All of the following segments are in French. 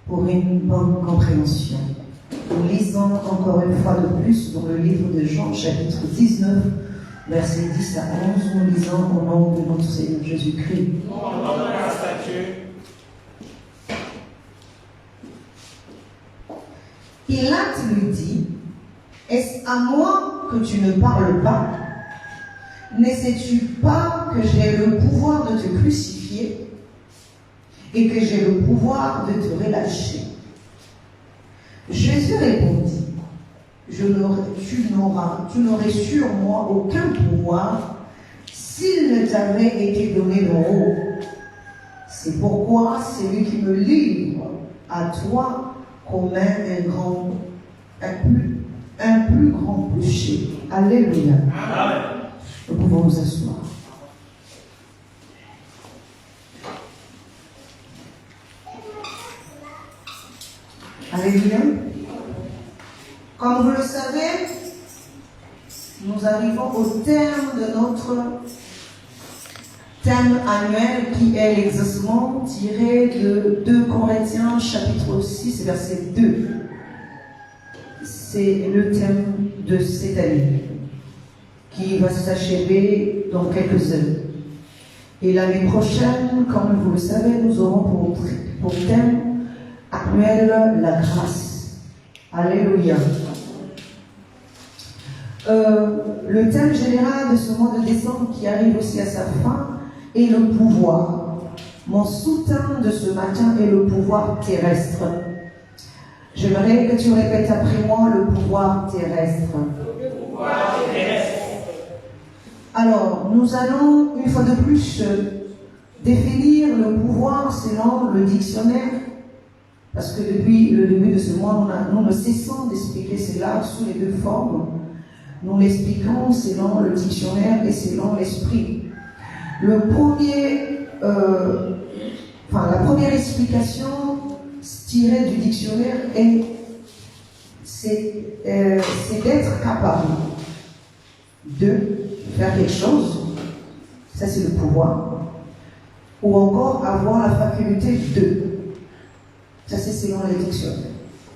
pour une bonne compréhension. Nous lisons encore une fois de plus dans le livre de Jean, chapitre 19, versets 10 à 11, nous lisons au nom de notre Seigneur Jésus-Christ. Pilate lui dit, « Est-ce à moi que tu ne parles pas? Ne sais-tu pas que j'ai le pouvoir de te crucifier et que j'ai le pouvoir de te relâcher? » Jésus répondit, « tu n'aurais sur moi aucun pouvoir s'il ne t'avait été donné d'en haut. C'est pourquoi celui qui me livre à toi commet un plus grand péché. » Alléluia. Amen. Nous pouvons nous asseoir. Alléluia. Comme vous le savez, nous arrivons au terme de notre thème annuel qui est l'exaucement tiré de 2 Corinthiens chapitre 6 verset 2. C'est le thème de cette année qui va s'achever dans quelques heures. Et l'année prochaine, comme vous le savez, nous aurons pour thème annuel la grâce. Alléluia. Le thème général de ce mois de décembre qui arrive aussi à sa fin est le pouvoir. Mon sous-thème de ce matin est le pouvoir terrestre. J'aimerais que tu répètes après moi le pouvoir terrestre. Le pouvoir terrestre. Alors, nous allons une fois de plus définir le pouvoir selon le dictionnaire, parce que depuis le début de ce mois, nous ne cessons d'expliquer cela sous les 2 formes. Nous l'expliquons selon le dictionnaire et selon l'esprit. La première explication tirée du dictionnaire c'est d'être capable de faire quelque chose, ça c'est le pouvoir, ou encore avoir la faculté de, ça c'est selon le dictionnaire.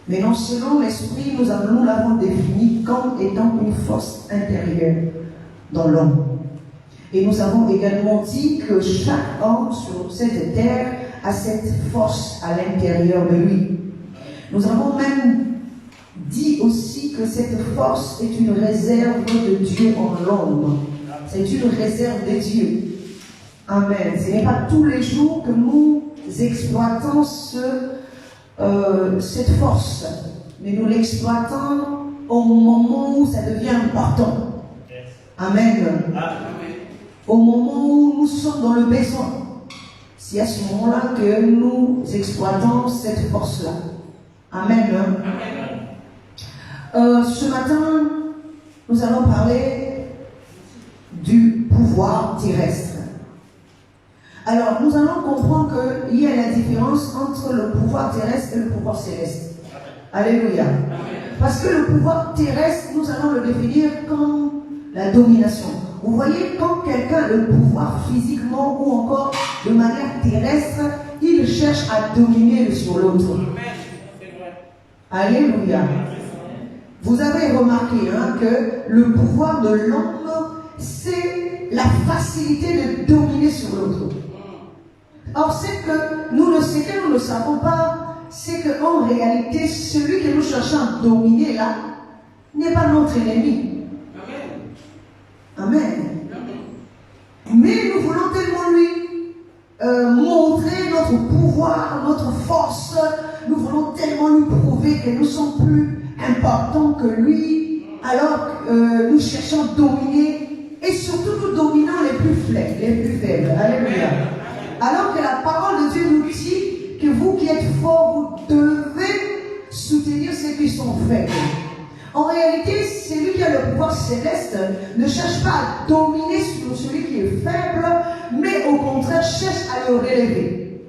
Mais non, selon l'esprit, nous l'avons défini comme étant une force intérieure dans l'homme. Et nous avons également dit que chaque homme sur cette terre a cette force à l'intérieur de lui. Nous avons même dit aussi que cette force est une réserve de Dieu en l'homme. C'est une réserve de Dieu. Amen. Ce n'est pas tous les jours que nous exploitons cette force, mais nous l'exploitons au moment où ça devient important. Amen. Au moment où nous sommes dans le besoin. C'est à ce moment-là que nous exploitons cette force-là. Amen. Ce matin, nous allons parler du pouvoir terrestre. Alors, nous allons comprendre qu'il y a la différence entre le pouvoir terrestre et le pouvoir céleste. Alléluia. Parce que le pouvoir terrestre, nous allons le définir comme la domination. Vous voyez, quand quelqu'un a le pouvoir physiquement ou encore de manière terrestre, il cherche à dominer sur l'autre. Alléluia. Vous avez remarqué que le pouvoir de l'homme, c'est la facilité de dominer sur l'autre. Or, c'est que ce que nous ne savons pas, c'est qu'en réalité, celui que nous cherchons à dominer là, n'est pas notre ennemi. Amen. Mais nous voulons tellement lui montrer notre pouvoir, notre force. Nous voulons tellement lui prouver que nous sommes plus importants que lui. Alors nous cherchons à dominer et surtout nous dominons les plus faibles. Alléluia. Alors que la parole de Dieu nous dit que vous qui êtes forts, vous devez soutenir ceux qui sont faibles. En réalité, celui qui a le pouvoir céleste ne cherche pas à dominer sur celui qui est faible, mais au contraire cherche à le relever.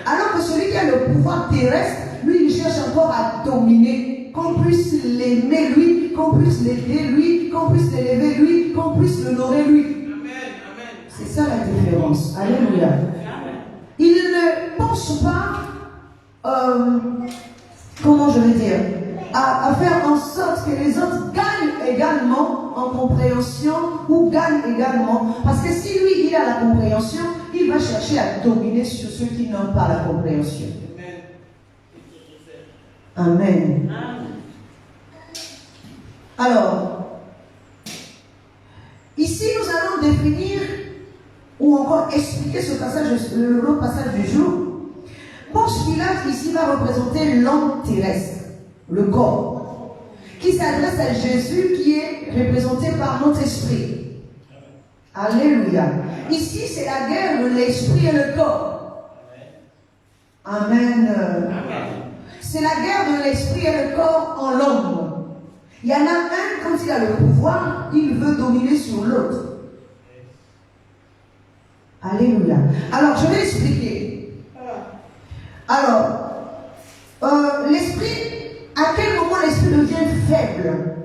Alors que celui qui a le pouvoir terrestre, lui, il cherche encore à dominer, qu'on puisse l'aimer lui, qu'on puisse l'aider lui, qu'on puisse l'élever lui, qu'on puisse l'honorer lui. C'est ça la différence. Alléluia. Il ne pense pas comment je vais dire, à faire en sorte que les autres gagnent également en compréhension ou gagnent également. Parce que si lui, il a la compréhension, il va chercher à dominer sur ceux qui n'ont pas la compréhension. Amen. Alors, ici, nous allons définir ou encore expliquer ce passage, l'autre passage du jour. Ponce Pilate ici va représenter l'homme terrestre, le corps, qui s'adresse à Jésus qui est représenté par notre esprit. Alléluia. Ici, c'est la guerre de l'esprit et le corps. Amen. C'est la guerre de l'esprit et le corps en l'homme. Il y en a un, quand il a le pouvoir, il veut dominer sur l'autre. Alléluia. Alors, je vais expliquer. Alors, l'esprit, à quel moment l'esprit devient faible?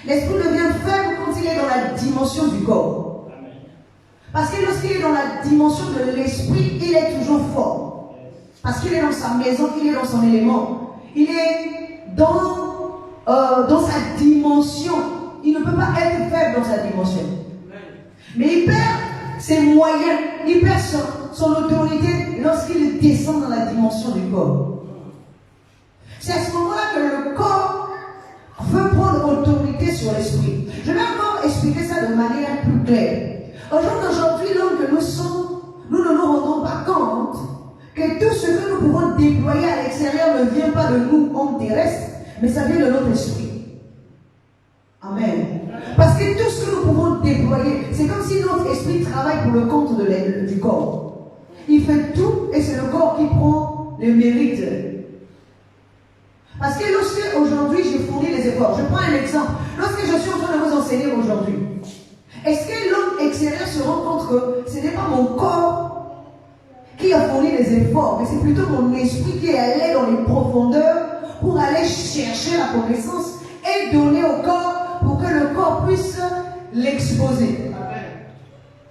L'esprit devient faible quand il est dans la dimension du corps. Parce que lorsqu'il est dans la dimension de l'esprit, il est toujours fort. Parce qu'il est dans sa maison, il est dans son élément. Il est dans sa dimension. Il ne peut pas être faible dans sa dimension. Mais il perd ses moyens, il perd son autorité lorsqu'il descend dans la dimension du corps. C'est à ce moment-là que le corps veut prendre autorité sur l'esprit. Je vais encore expliquer ça de manière plus claire. Au jour d'aujourd'hui, l'homme que nous sommes, nous ne nous rendons pas compte que tout ce que nous pouvons déployer à l'extérieur ne vient pas de nous, hommes terrestres, mais ça vient de notre esprit. Amen. Parce que tout ce que nous pouvons déployer, c'est comme si notre esprit travaille pour le compte du corps. Il fait tout et c'est le corps qui prend le mérite. Parce que lorsque aujourd'hui je fournis les efforts, je prends un exemple. Lorsque je suis en train de vous enseigner aujourd'hui, est-ce que l'homme extérieur se rend compte que ce n'est pas mon corps qui a fourni les efforts, mais c'est plutôt mon esprit qui est allé dans les profondeurs pour aller chercher la connaissance et donner au corps pour que le corps puisse l'exposer.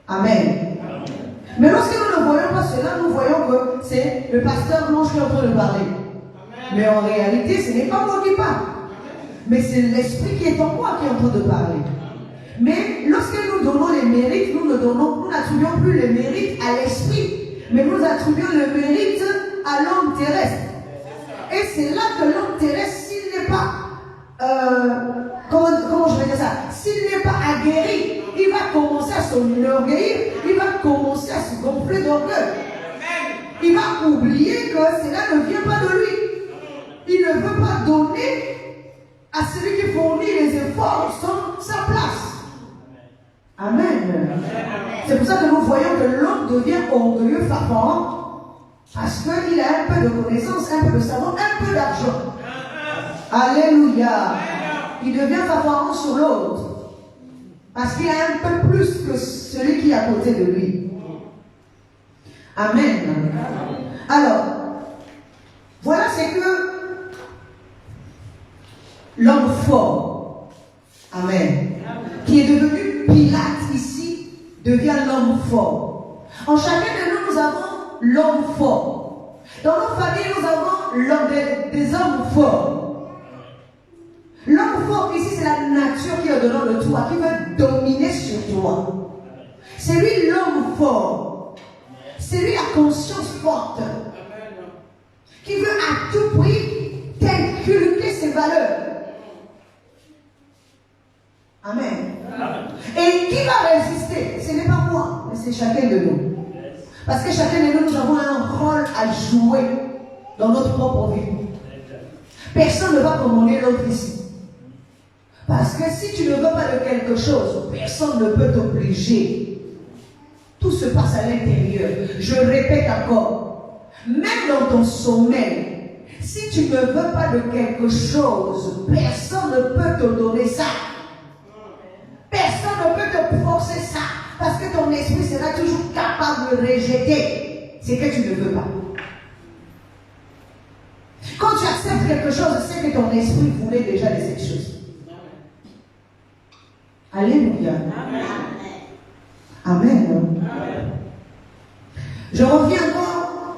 Amen. Mais lorsque nous ne voyons pas cela, nous voyons que c'est le pasteur Blanche qui est en train de parler. Mais en réalité, ce n'est pas moi qui parle. Mais c'est l'esprit qui est en moi qui est en train de parler. Mais lorsque nous donnons les mérites, nous n'attribuons plus les mérites à l'esprit, mais nous attribuons le mérite à l'homme terrestre. Et c'est là que l'homme terrestre, s'il n'est pas, comment je vais dire ça, s'il n'est pas aguerri, il va commencer à s'enorgueillir, il va commencer à se gonfler d'orgueil. Il va oublier que cela ne vient pas de lui. Il ne veut pas donner à celui qui fournit les efforts sa place. Amen. C'est pour ça que nous voyons que l'homme devient orgueilleux, farfant, parce qu'il a un peu de connaissance, un peu de savoir, un peu d'argent. Alléluia. Il devient farfant sur l'autre, parce qu'il a un peu plus que celui qui est à côté de lui. Amen. Alors, voilà, c'est que l'homme fort, amen, qui est devenu Pilate ici, devient l'homme fort. En chacun de nous, nous avons l'homme fort. Dans nos familles, nous avons des hommes forts. L'homme fort ici, c'est la nature qui est au-dedans de toi, qui veut dominer sur toi. C'est lui l'homme fort. C'est lui la conscience forte, qui veut à tout prix t'inculquer ses valeurs. Amen. Et qui va résister? Ce n'est pas moi, mais c'est chacun de nous. Parce que chacun de nous, nous avons un rôle à jouer dans notre propre vie. Personne ne va commander l'autre ici. Parce que si tu ne veux pas de quelque chose, personne ne peut t'obliger. Tout se passe à l'intérieur. Je répète encore. Même dans ton sommeil, si tu ne veux pas de quelque chose, personne ne peut te donner ça. Personne ne peut te forcer ça. Parce que ton esprit sera toujours capable de rejeter ce que tu ne veux pas. Quand tu acceptes quelque chose, c'est que ton esprit voulait déjà de cette chose. Alléluia. Amen. Amen. Je reviens encore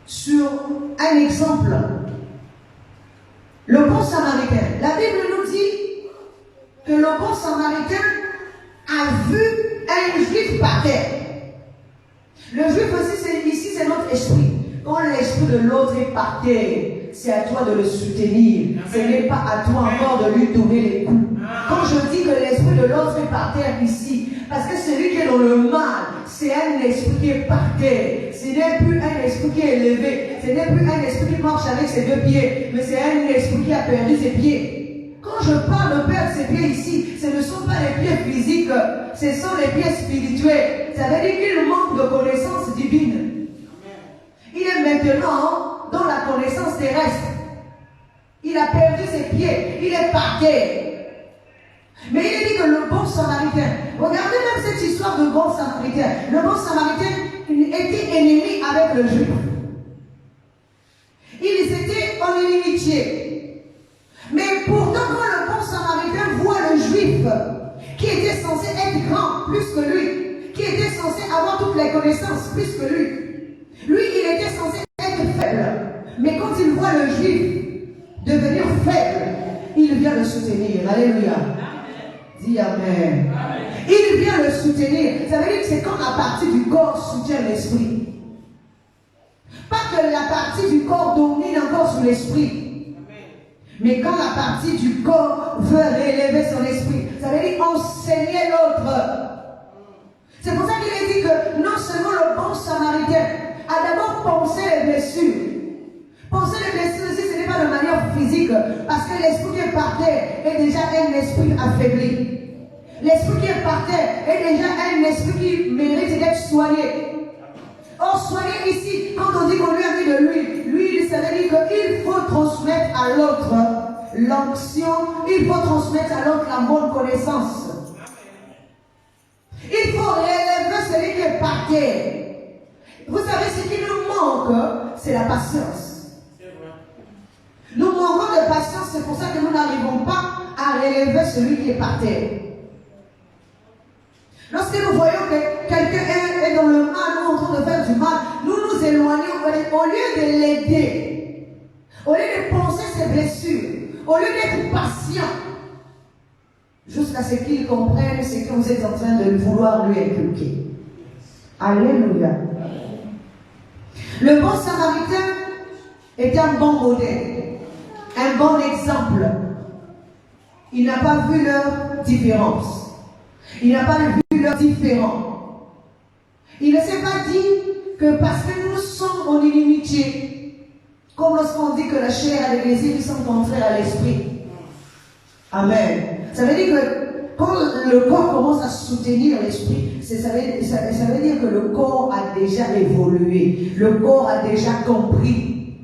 sur un exemple. Le bon samaritain. La Bible nous dit que le bon samaritain a vu un juif par terre. Le juif aussi, ici, c'est notre esprit. Quand l'esprit de l'autre est par terre, c'est à toi de le soutenir. Ce n'est pas à toi encore de lui donner les coups. Quand je dis que l'esprit de l'autre est par terre ici, parce que celui qui est dans le mal, c'est un esprit qui est par terre. Ce n'est plus un esprit qui est élevé. Ce n'est plus un esprit qui marche avec ses deux pieds, mais c'est un esprit qui a perdu ses pieds. Quand je parle de perdre ses pieds ici, ce ne sont pas les pieds physiques, ce sont les pieds spirituels. Ça veut dire qu'il manque de connaissance divine. Il est maintenant dans la connaissance terrestre. Il a perdu ses pieds. Il est par terre. Mais il est dit que le bon samaritain, regardez même cette histoire de bon samaritain. Le bon samaritain était ennemi avec le juif. Ils étaient en inimitié. Mais pourtant, quand le bon samaritain voit le juif, qui était censé être grand plus que lui, qui était censé avoir toutes les connaissances plus que lui, il était censé être faible. Mais quand il voit le juif devenir faible, il vient le soutenir. Alléluia. Dis Amen. Il vient le soutenir. Ça veut dire que c'est quand la partie du corps soutient l'esprit. Pas que la partie du corps domine encore sur l'esprit. Mais quand la partie du corps veut relever son esprit, ça veut dire enseigner l'autre. C'est pour ça qu'il est dit que non seulement le bon samaritain a d'abord pensé les blessures. Penser les blessures aussi, ce n'est pas de manière physique, parce que l'esprit qui est par terre est déjà un esprit affaibli. L'esprit qui est par terre est déjà un esprit qui mérite d'être soigné. Or, soigner ici, quand on dit qu'on lui a mis de l'huile, ça veut dire qu'il faut transmettre à l'autre l'onction, il faut transmettre à l'autre la bonne connaissance. Il faut relever celui qui est par terre. Vous savez, ce qui nous manque, c'est la patience. Nous manquons de patience, c'est pour ça que nous n'arrivons pas à relever celui qui est par terre. Lorsque nous voyons que quelqu'un est dans le mal ou en train de faire du mal, nous nous éloignons au lieu de l'aider, au lieu de penser ses blessures, au lieu d'être patient, jusqu'à ce qu'il comprenne ce que vous êtes en train de vouloir lui inculquer. Alléluia. Le bon samaritain est un bon modèle, un bon exemple. Il n'a pas vu leur différence. Il n'a pas vu leur différent. Il ne s'est pas dit que parce que nous sommes en inimitié, comme lorsqu'on dit que la chair a des désirs qui sont contraires à l'esprit. Amen. Ça veut dire que quand le corps commence à soutenir l'esprit, ça veut dire que le corps a déjà évolué. Le corps a déjà compris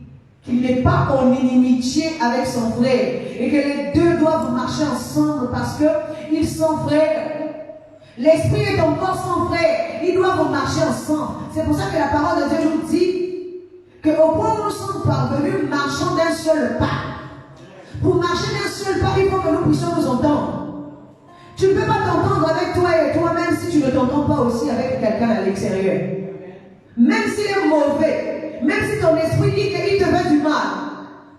qu'il n'est pas en inimitié avec son frère et que les deux doivent marcher ensemble parce qu'ils sont frères. L'esprit est encore son frère. Ils doivent marcher ensemble. C'est pour ça que la parole de Dieu nous dit qu'au point où nous sommes parvenus, marchons d'un seul pas. Pour marcher d'un seul pas, il faut que nous puissions nous entendre. Tu ne peux pas t'entendre avec toi et toi-même si tu ne t'entends pas aussi avec quelqu'un à l'extérieur. Même s'il est mauvais, même si ton esprit dit qu'il te fait du mal,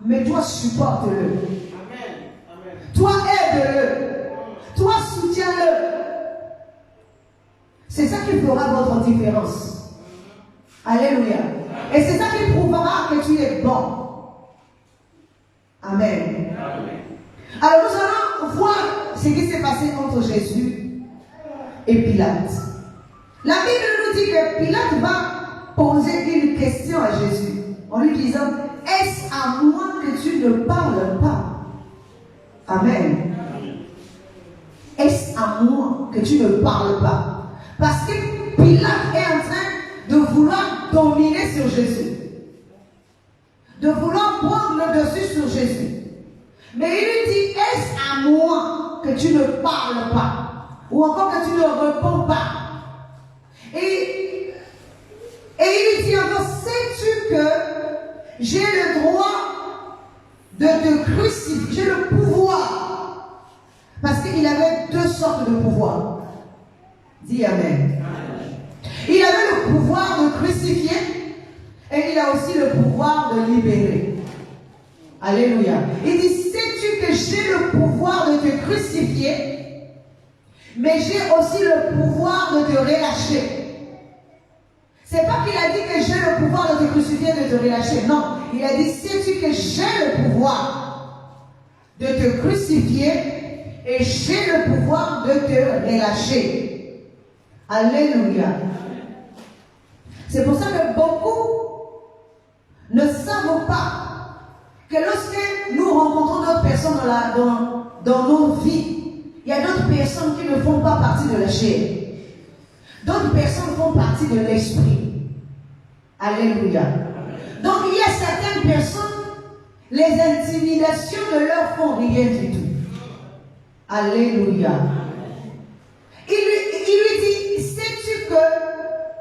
mais toi supporte-le. Toi aide-le. Toi soutiens-le. C'est ça qui fera votre différence. Alléluia. Et c'est ça qui prouvera que tu es bon. Amen. Alors nous allons voir ce qui s'est passé entre Jésus et Pilate. La Bible nous dit que Pilate va poser une question à Jésus en lui disant: est-ce à moi que tu ne parles pas? Amen. Est-ce à moi que tu ne parles pas? Parce que Pilate est en train de vouloir dominer sur Jésus. De vouloir prendre le dessus sur Jésus. Mais il lui dit: est-ce à moi que tu ne parles pas? Ou encore que tu ne réponds pas? Et il lui dit encore: sais-tu que j'ai le droit de te crucifier? J'ai le pouvoir. Parce qu'il avait deux sortes de pouvoirs. Dis Amen. Il avait le pouvoir de crucifier Et il a aussi le pouvoir de libérer. Alléluia. Il dit, sais-tu que j'ai le pouvoir de te crucifier, mais j'ai aussi le pouvoir de te relâcher. C'est pas qu'il a dit que j'ai le pouvoir de te crucifier et de te relâcher. Non. Il a dit, sais-tu que j'ai le pouvoir de te crucifier et j'ai le pouvoir de te relâcher. Alléluia. C'est pour ça que beaucoup ne savent pas que lorsque nous rencontrons d'autres personnes dans nos vies, il y a d'autres personnes qui ne font pas partie de la chair. D'autres personnes font partie de l'esprit. Alléluia. Donc il y a certaines personnes, les intimidations ne leur font rien du tout. Alléluia. Il lui dit, sais-tu que,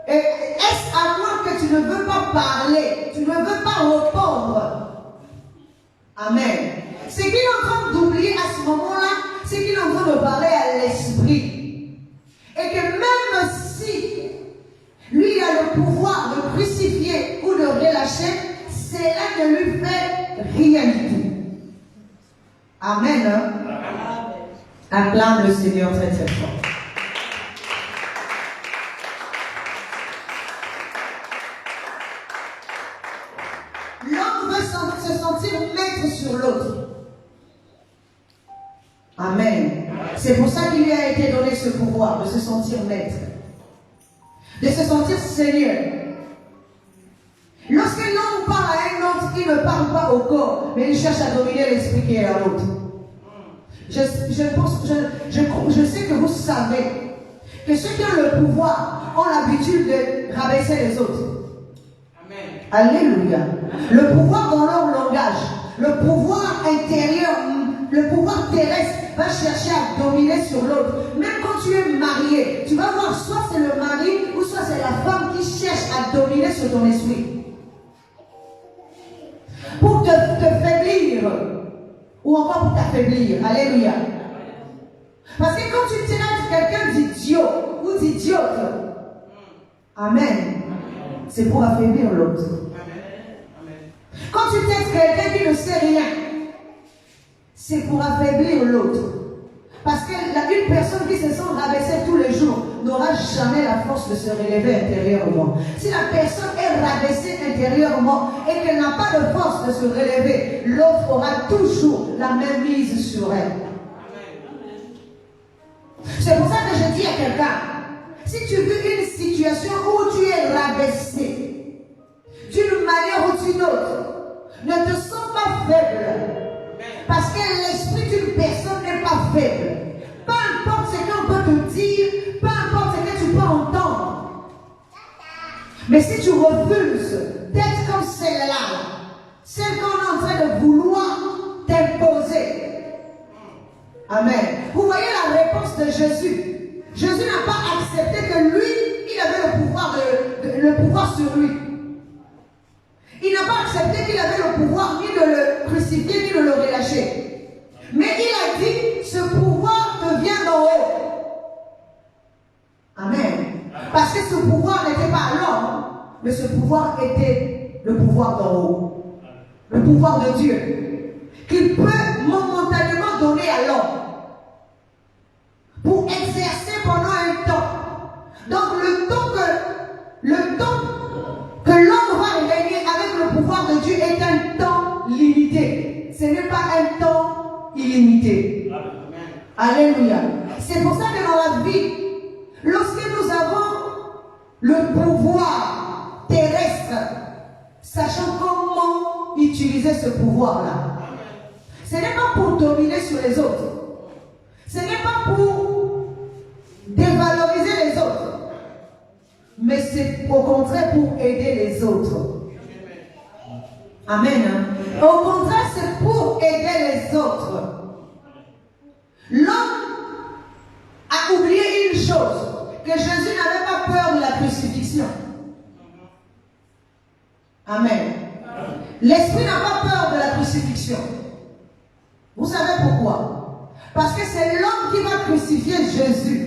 est-ce à moi que tu ne veux pas parler, tu ne veux pas répondre? Amen. Ce qu'il est en train d'oublier à ce moment-là, c'est qu'il est en train de parler à l'esprit. Et que même si lui a le pouvoir de crucifier ou de relâcher, cela ne lui fait rien du tout. Amen. Acclame le Seigneur très très fort. L'homme veut se sentir maître sur l'autre. Amen. C'est pour ça qu'il lui a été donné ce pouvoir de se sentir maître, de se sentir Seigneur. Lorsque l'homme parle à un autre, il ne parle pas au corps, mais il cherche à dominer l'esprit qui est à l'autre. Je sais que vous savez que ceux qui ont le pouvoir ont l'habitude de rabaisser les autres. Amen. Alléluia. Le pouvoir dans leur langage, le pouvoir intérieur, le pouvoir terrestre va chercher à dominer sur l'autre. Même quand tu es marié, tu vas voir soit c'est le mari ou soit c'est la femme qui cherche à dominer sur ton esprit. Pour te faiblir ou encore pour t'affaiblir. Alléluia. Parce que quand tu traites quelqu'un d'idiot ou d'idiote, amen, c'est pour affaiblir l'autre. Quand tu traites quelqu'un qui ne sait rien, c'est pour affaiblir l'autre. Parce qu'une personne qui se sent rabaissée tous les jours n'aura jamais la force de se relever intérieurement. Si la personne est rabaissée intérieurement et qu'elle n'a pas de force de se relever, l'autre aura toujours la même mise sur elle. C'est pour ça que je dis à quelqu'un, si tu vis une situation où tu es rabaissé d'une manière ou d'une autre, ne te sens pas faible. Parce que l'esprit d'une personne n'est pas faible. Peu importe ce qu'on peut te dire, peu importe ce que tu peux entendre. Mais si tu refuses d'être comme celle-là, celle qu'on est en train de vouloir t'imposer. Amen. Vous voyez la réponse de Jésus. Jésus n'a pas accepté que lui, il avait le pouvoir sur lui. Il n'a pas accepté qu'il avait le pouvoir ni de le crucifier, ni de le relâcher. Mais il a dit, ce pouvoir te vient d'en haut. Amen. Parce que ce pouvoir n'était pas à l'homme, mais ce pouvoir était le pouvoir d'en haut. Le pouvoir de Dieu. Qu'il peut momentanément donner à l'homme. Pour exercer pendant un temps. Donc le temps que l'homme va régner avec le pouvoir de Dieu est un temps limité. Ce n'est pas un temps illimité. Amen. Alléluia. C'est pour ça que dans la vie, lorsque nous avons le pouvoir terrestre, sachant comment utiliser ce pouvoir-là. Ce n'est pas pour dominer sur les autres. Ce n'est pas pour dévaloriser les autres. Mais c'est au contraire pour aider les autres. Amen. Au contraire, c'est pour aider les autres. L'homme a oublié une chose, que Jésus n'avait pas peur de la crucifixion. Amen. L'esprit n'a pas peur de la crucifixion. Vous savez pourquoi? Parce que c'est l'homme qui va crucifier Jésus.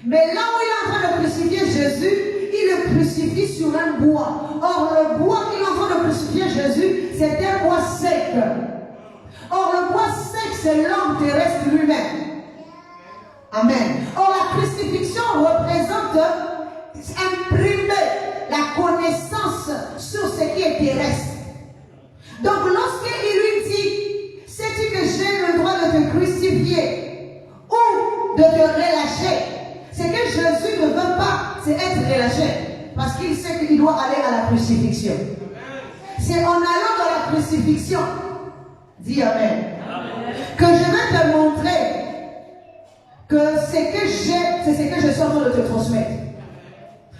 Mais là où il est en train de crucifier Jésus, il le crucifie sur un bois Or, le bois qu'il est en train de crucifier Jésus, c'est un bois sec. Or, le bois sec, c'est l'homme terrestre lui-même. Amen. Or, la crucifixion représente imprimer la connaissance sur ce qui est terrestre. Donc, lorsqu'il lui dit, sais-tu que j'ai le droit de te crucifier ou de te relâcher? Ce que Jésus ne veut pas, c'est être relâché. Parce qu'il sait qu'il doit aller à la crucifixion. C'est en allant dans la crucifixion, dis Amen, que je vais te montrer que ce que j'ai, c'est ce que je suis en train de te transmettre.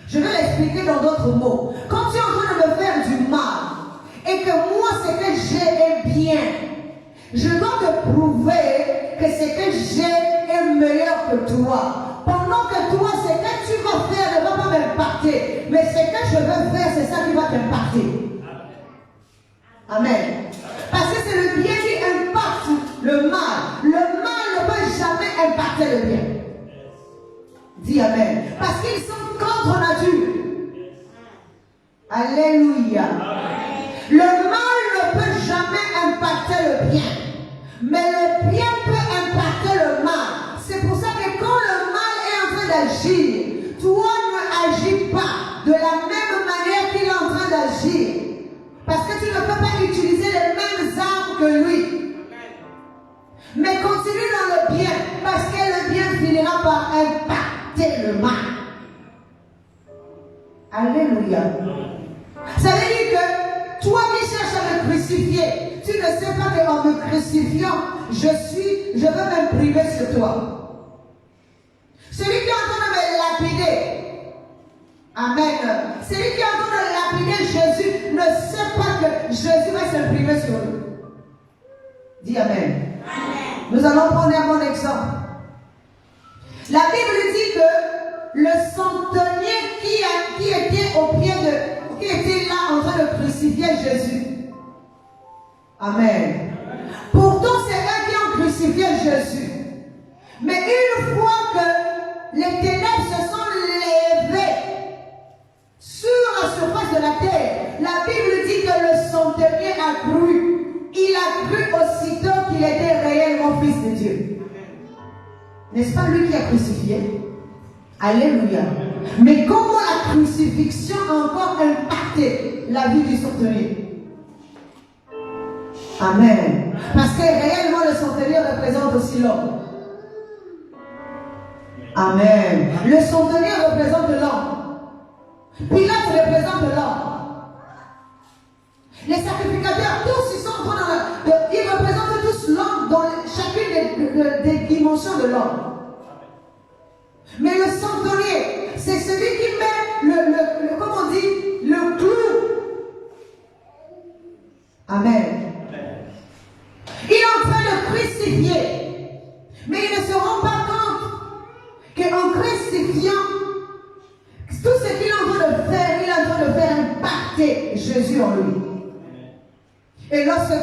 Je vais l'expliquer dans d'autres mots. Quand tu es en train de me faire du mal, et que moi, ce que j'ai est bien, je dois te prouver que ce que j'ai est meilleur que toi. Pendant que toi, ce que tu vas faire ne va pas m'impacter. Mais ce que je veux faire, c'est ça qui va t'impacter. Amen. Parce que c'est le bien qui impacte le mal. Le mal ne peut jamais impacter le bien. Dis Amen. Parce qu'ils sont contre nature. Alléluia. Le mal ne peut jamais impacter le bien. Mais le bien peut impacter le mal. C'est pour ça que quand le mal est en train d'agir, toi ne agis pas de la même manière qu'il est en train d'agir. Parce que tu ne peux pas utiliser les mêmes armes que lui. Mais continue dans le bien, parce que le bien finira par impacter le mal. Alléluia. Ça veut dire que toi qui cherches à me crucifier, tu ne sais pas qu'en me crucifiant, je veux m'imprimer sur toi. Celui qui est en train de me lapider, amen. Celui qui est en train de lapider Jésus ne sait pas que Jésus va s'imprimer sur lui. Dis amen. Amen. Nous allons prendre un bon exemple. La Bible dit que le centenier qui était là en train de crucifier Jésus. Amen. Pourtant, c'est eux qui ont crucifié Jésus. Mais une fois que les ténèbres se sont levées sur la surface de la terre, la Bible dit que le centenier a cru. Il a cru aussitôt qu'il était réellement fils de Dieu. N'est-ce pas lui qui a crucifié? Alléluia. Mais comment la crucifixion a encore impacté la vie du centenier? Amen. Parce que réellement le centenier représente aussi l'homme. Amen. Le centenier représente l'homme. Pilate représente l'homme. Les sacrificateurs, tous, ils sont ils représentent tous l'homme dans chacune des dimensions de l'homme. Mais le centenier, c'est celui qui met comment on dit, le clou. Amen. Il est en train de crucifier, mais il ne se rend pas compte qu'en crucifiant, tout ce qu'il est en train de faire, il est en train de faire impacter Jésus en lui. Et lorsque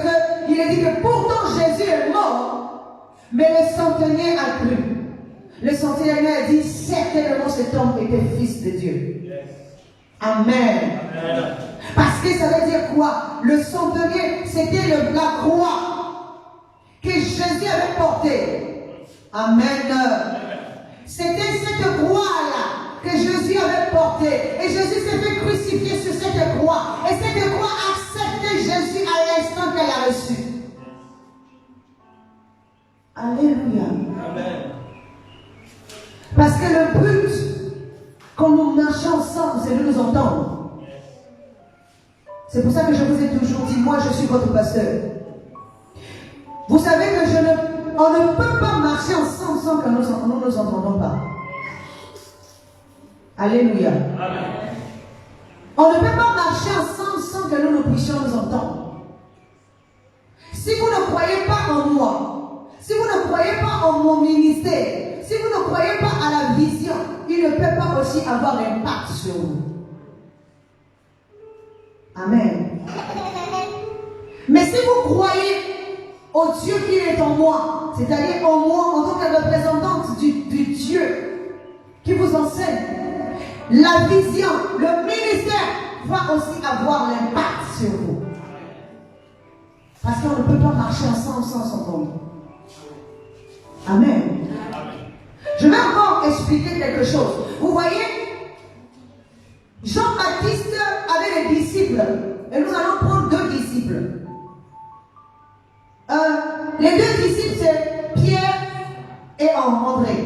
il est dit que pourtant Jésus est mort, mais le centenier a cru. Le centenier a dit certainement cet homme était fils de Dieu. Amen. Parce que ça veut dire quoi? Le centenier, c'était la croix que Jésus avait portée. Amen. C'était cette croix-là que Jésus avait portée. Et Jésus s'est fait crucifier sur cette croix. Et cette croix a accepté Jésus à l'instant qu'elle a reçu. Alléluia. Amen. Parce que le but, quand nous marchons ensemble, c'est de nous entendre. C'est pour ça que je vous ai toujours dit, moi je suis votre pasteur. Vous savez que on ne peut pas marcher ensemble sans que nous ne nous entendons pas. Alléluia. Amen. On ne peut pas marcher ensemble sans que nous puissions nous entendre. Si vous ne croyez pas en moi, si vous ne croyez pas en mon ministère, si vous ne croyez pas à la vision, il ne peut pas aussi avoir impact sur vous. Amen. Mais si vous croyez au Dieu qui est en moi, c'est-à-dire en moi en tant que représentante du Dieu qui vous enseigne, la vision, le ministère, va aussi avoir l'impact sur vous. Parce qu'on ne peut pas marcher ensemble sans s'entendre. Amen. Je vais encore expliquer quelque chose. Vous voyez, Jean-Baptiste avait des disciples. Et nous allons prendre deux disciples. Les deux disciples, c'est Pierre et André.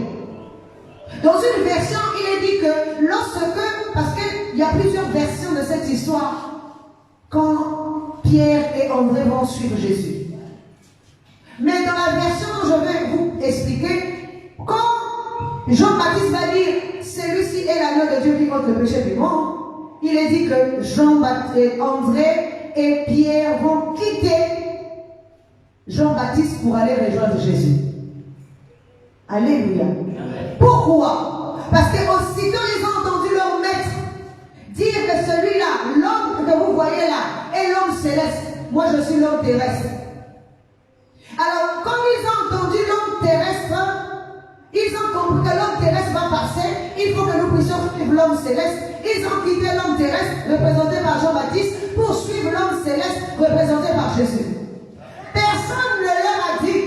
Dans une version, il est dit que lorsque, parce qu'il y a plusieurs versions de cette histoire, quand Pierre et André vont suivre Jésus. Mais dans la version dont je vais vous expliquer, quand Jean-Baptiste va dire celui-ci est l'agneau de Dieu qui ôte le péché du monde, il est dit que Jean-Baptiste, André et Pierre vont quitter Jean-Baptiste pour aller rejoindre Jésus. Alléluia. Pourquoi? Parce que aussitôt ils ont entendu leur maître dire que celui-là, l'homme que vous voyez là, est l'homme céleste. Moi je suis l'homme terrestre. Alors, comme ils ont entendu l'homme terrestre, ils ont compris que l'homme terrestre va passer, il faut que nous puissions suivre l'homme céleste. Ils ont quitté l'homme terrestre, représenté par Jean-Baptiste, pour suivre l'homme céleste, représenté par Jésus. Personne ne leur a dit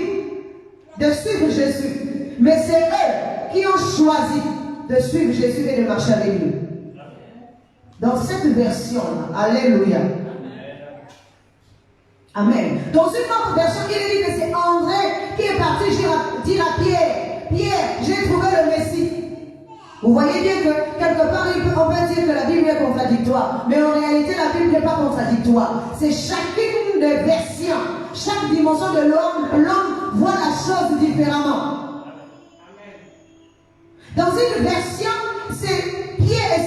de suivre Jésus, mais c'est eux qui ont choisi de suivre Jésus et de marcher avec lui. Dans cette version-là, alléluia. Amen. Dans une autre version, il est dit que c'est André qui est parti dire à Pierre, Pierre, j'ai trouvé le Messie. Vous voyez bien que quelque part, on peut dire que la Bible est contradictoire. Mais en réalité, la Bible n'est pas contradictoire. C'est chacune des versions, chaque dimension de l'homme voit la chose différemment. Dans une version, c'est Pierre et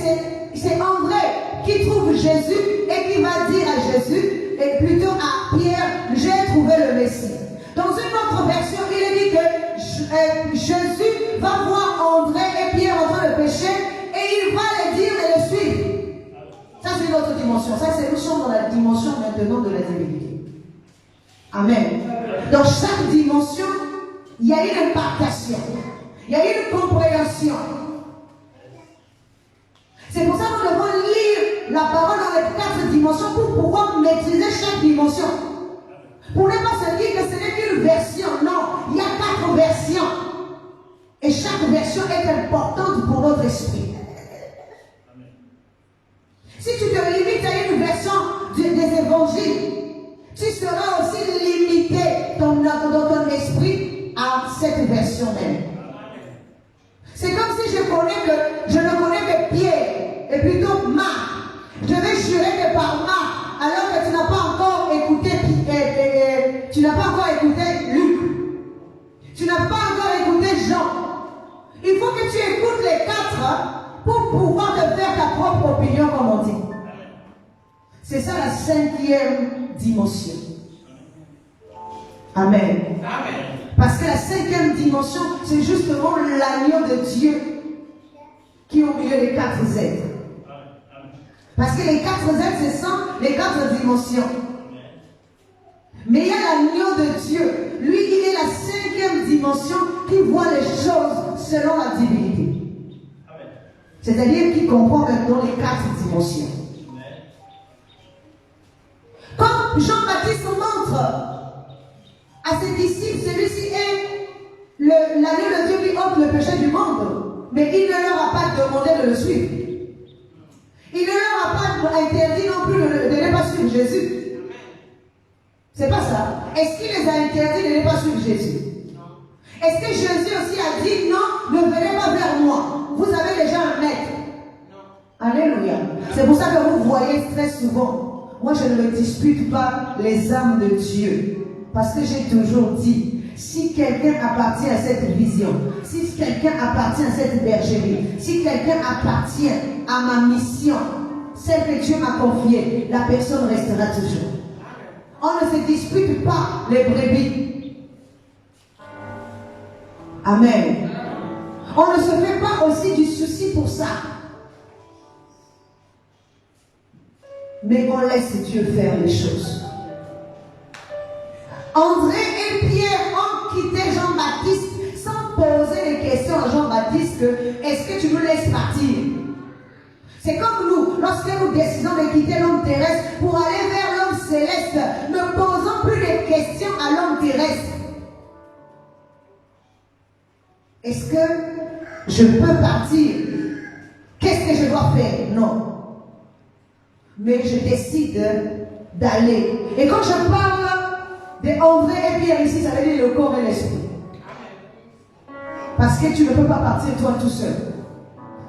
c'est André qui trouve Jésus et qui va dire à Jésus, et plutôt à Pierre, j'ai trouvé le Messie. Dans une autre version, il est dit que Jésus va voir André et Pierre en train de pécher et il va les dire de le suivre. Ça, c'est une autre dimension. Ça, c'est nous sommes dans la dimension maintenant de la divinité. Amen. Dans chaque dimension, il y a une impartation. Il y a une compréhension. C'est pour ça que nous devons lire la parole dans les 4 dimensions pour pouvoir maîtriser chaque dimension. Pour ne pas se dire que ce n'est qu'une version. Non, il y a 4 versions. Et chaque version est importante pour notre esprit. Si tu te limites à une version des évangiles, tu seras aussi limité dans ton esprit à cette version même. C'est comme si je ne connais que Pierre et plutôt Marc. Je vais jurer que par Marc, alors que tu n'as pas encore écouté Luc. Tu n'as pas encore écouté Jean. Il faut que tu écoutes les 4 pour pouvoir te faire ta propre opinion, comme on dit. C'est ça la 5e dimension. Amen. Amen. Parce que la 5e dimension, c'est justement l'agneau de Dieu qui est au milieu des 4 êtres. Parce que les 4 êtres, ce sont les 4 dimensions. Mais il y a l'agneau de Dieu. Lui, il est la 5e dimension qui voit les choses selon la divinité. C'est-à-dire qu'il comprend maintenant les 4 dimensions. Comme Jean-Baptiste montre à ses disciples, celui-ci est l'agneau de Dieu qui ôte le péché du monde. Mais il ne leur a pas demandé de le suivre. Il ne leur a pas interdit non plus de ne pas suivre Jésus. C'est pas ça. Est-ce qu'il les a interdits de ne pas suivre Jésus? Est-ce que Jésus aussi a dit non, ne venez pas vers moi? Vous avez déjà un maître. Alléluia. C'est pour ça que vous voyez très souvent, moi je ne me dispute pas les âmes de Dieu. Parce que j'ai toujours dit, si quelqu'un appartient à cette vision, si quelqu'un appartient à cette bergerie, si quelqu'un appartient à ma mission, celle que Dieu m'a confiée, la personne restera toujours. On ne se dispute pas les brebis. Amen. On ne se fait pas aussi du souci pour ça. Mais on laisse Dieu faire les choses. André et Pierre ont quitté Jean-Baptiste sans poser les questions à Jean-Baptiste que est-ce que tu nous laisses partir? C'est comme nous, lorsque nous décidons de quitter l'homme terrestre pour aller vers l'homme céleste, ne posons plus de questions à l'homme terrestre. Est-ce que je peux partir? Qu'est-ce que je dois faire? Non. Mais je décide d'aller. Et quand je parle de André et Pierre ici, ça veut dire le corps et l'esprit. Parce que tu ne peux pas partir toi tout seul.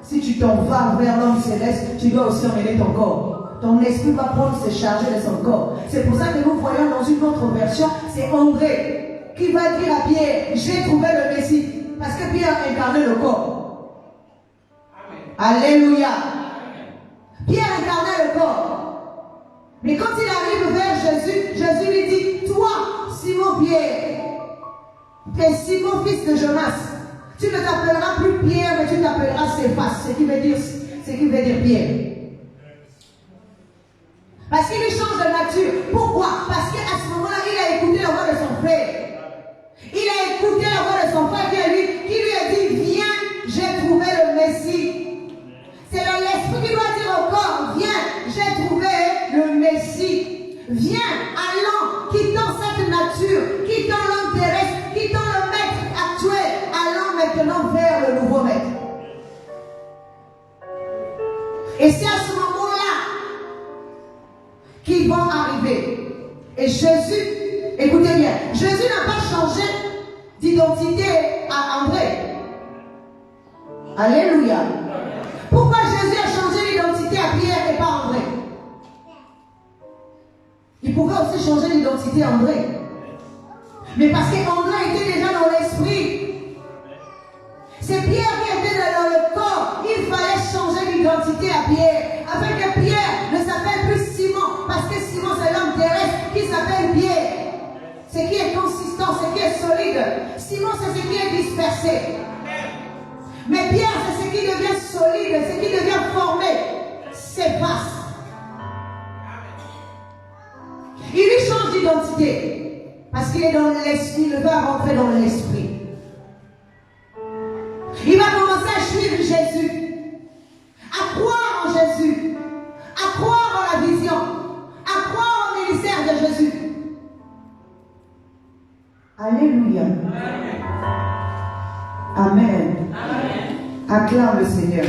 Si tu t'en vas vers l'homme céleste, tu dois aussi emmener ton corps. Ton esprit va prendre se charger de son corps. C'est pour ça que nous voyons dans une autre version, c'est André qui va dire à Pierre, j'ai trouvé le Messie. Parce que Pierre a incarné le corps. Amen. Alléluia. Pierre incarnait le corps. Mais quand il arrive vers Jésus, Jésus lui dit, toi, Simon Pierre, tu es Simon fils de Jonas. Tu ne t'appelleras plus Pierre, mais tu t'appelleras Céphas, ce qui veut dire Pierre. Parce qu'il lui change de nature. Pourquoi? Parce qu'à ce moment-là, il a écouté la voix de son frère. Il a écouté la voix de son frère qui lui a dit, viens, j'ai trouvé le Messie. C'est l'esprit qui doit dire au corps, viens, j'ai trouvé le Messie. Viens, allons, quittons cette nature, quittons l'homme terrestre, quittons le maître actuel, allons maintenant vers le nouveau maître. Et c'est à ce moment-là qu'ils vont arriver. Et Jésus, écoutez bien, Jésus n'a pas changé d'identité à André. Alléluia. Pourquoi Jésus a changé l'identité à Pierre et pas André? Il pouvait aussi changer l'identité à André. Mais parce qu'André était déjà dans l'esprit. C'est Pierre qui était dans le corps. Il fallait changer l'identité à Pierre. Afin que Pierre ne s'appelle plus Simon. Parce que Simon c'est l'homme terrestre qui s'appelle Pierre. Ce qui est consistant, ce qui est solide. Simon c'est ce qui est dispersé. Mais Pierre c'est ce qui devient solide, ce qui devient formé. C'est vaste. Il lui change d'identité. Parce qu'il est dans l'esprit, il va rentrer dans l'esprit. Il va commencer à suivre Jésus. À croire en Jésus. À croire en la vision. À croire au ministère de Jésus. Alléluia. Amen. Amen. Acclame le Seigneur.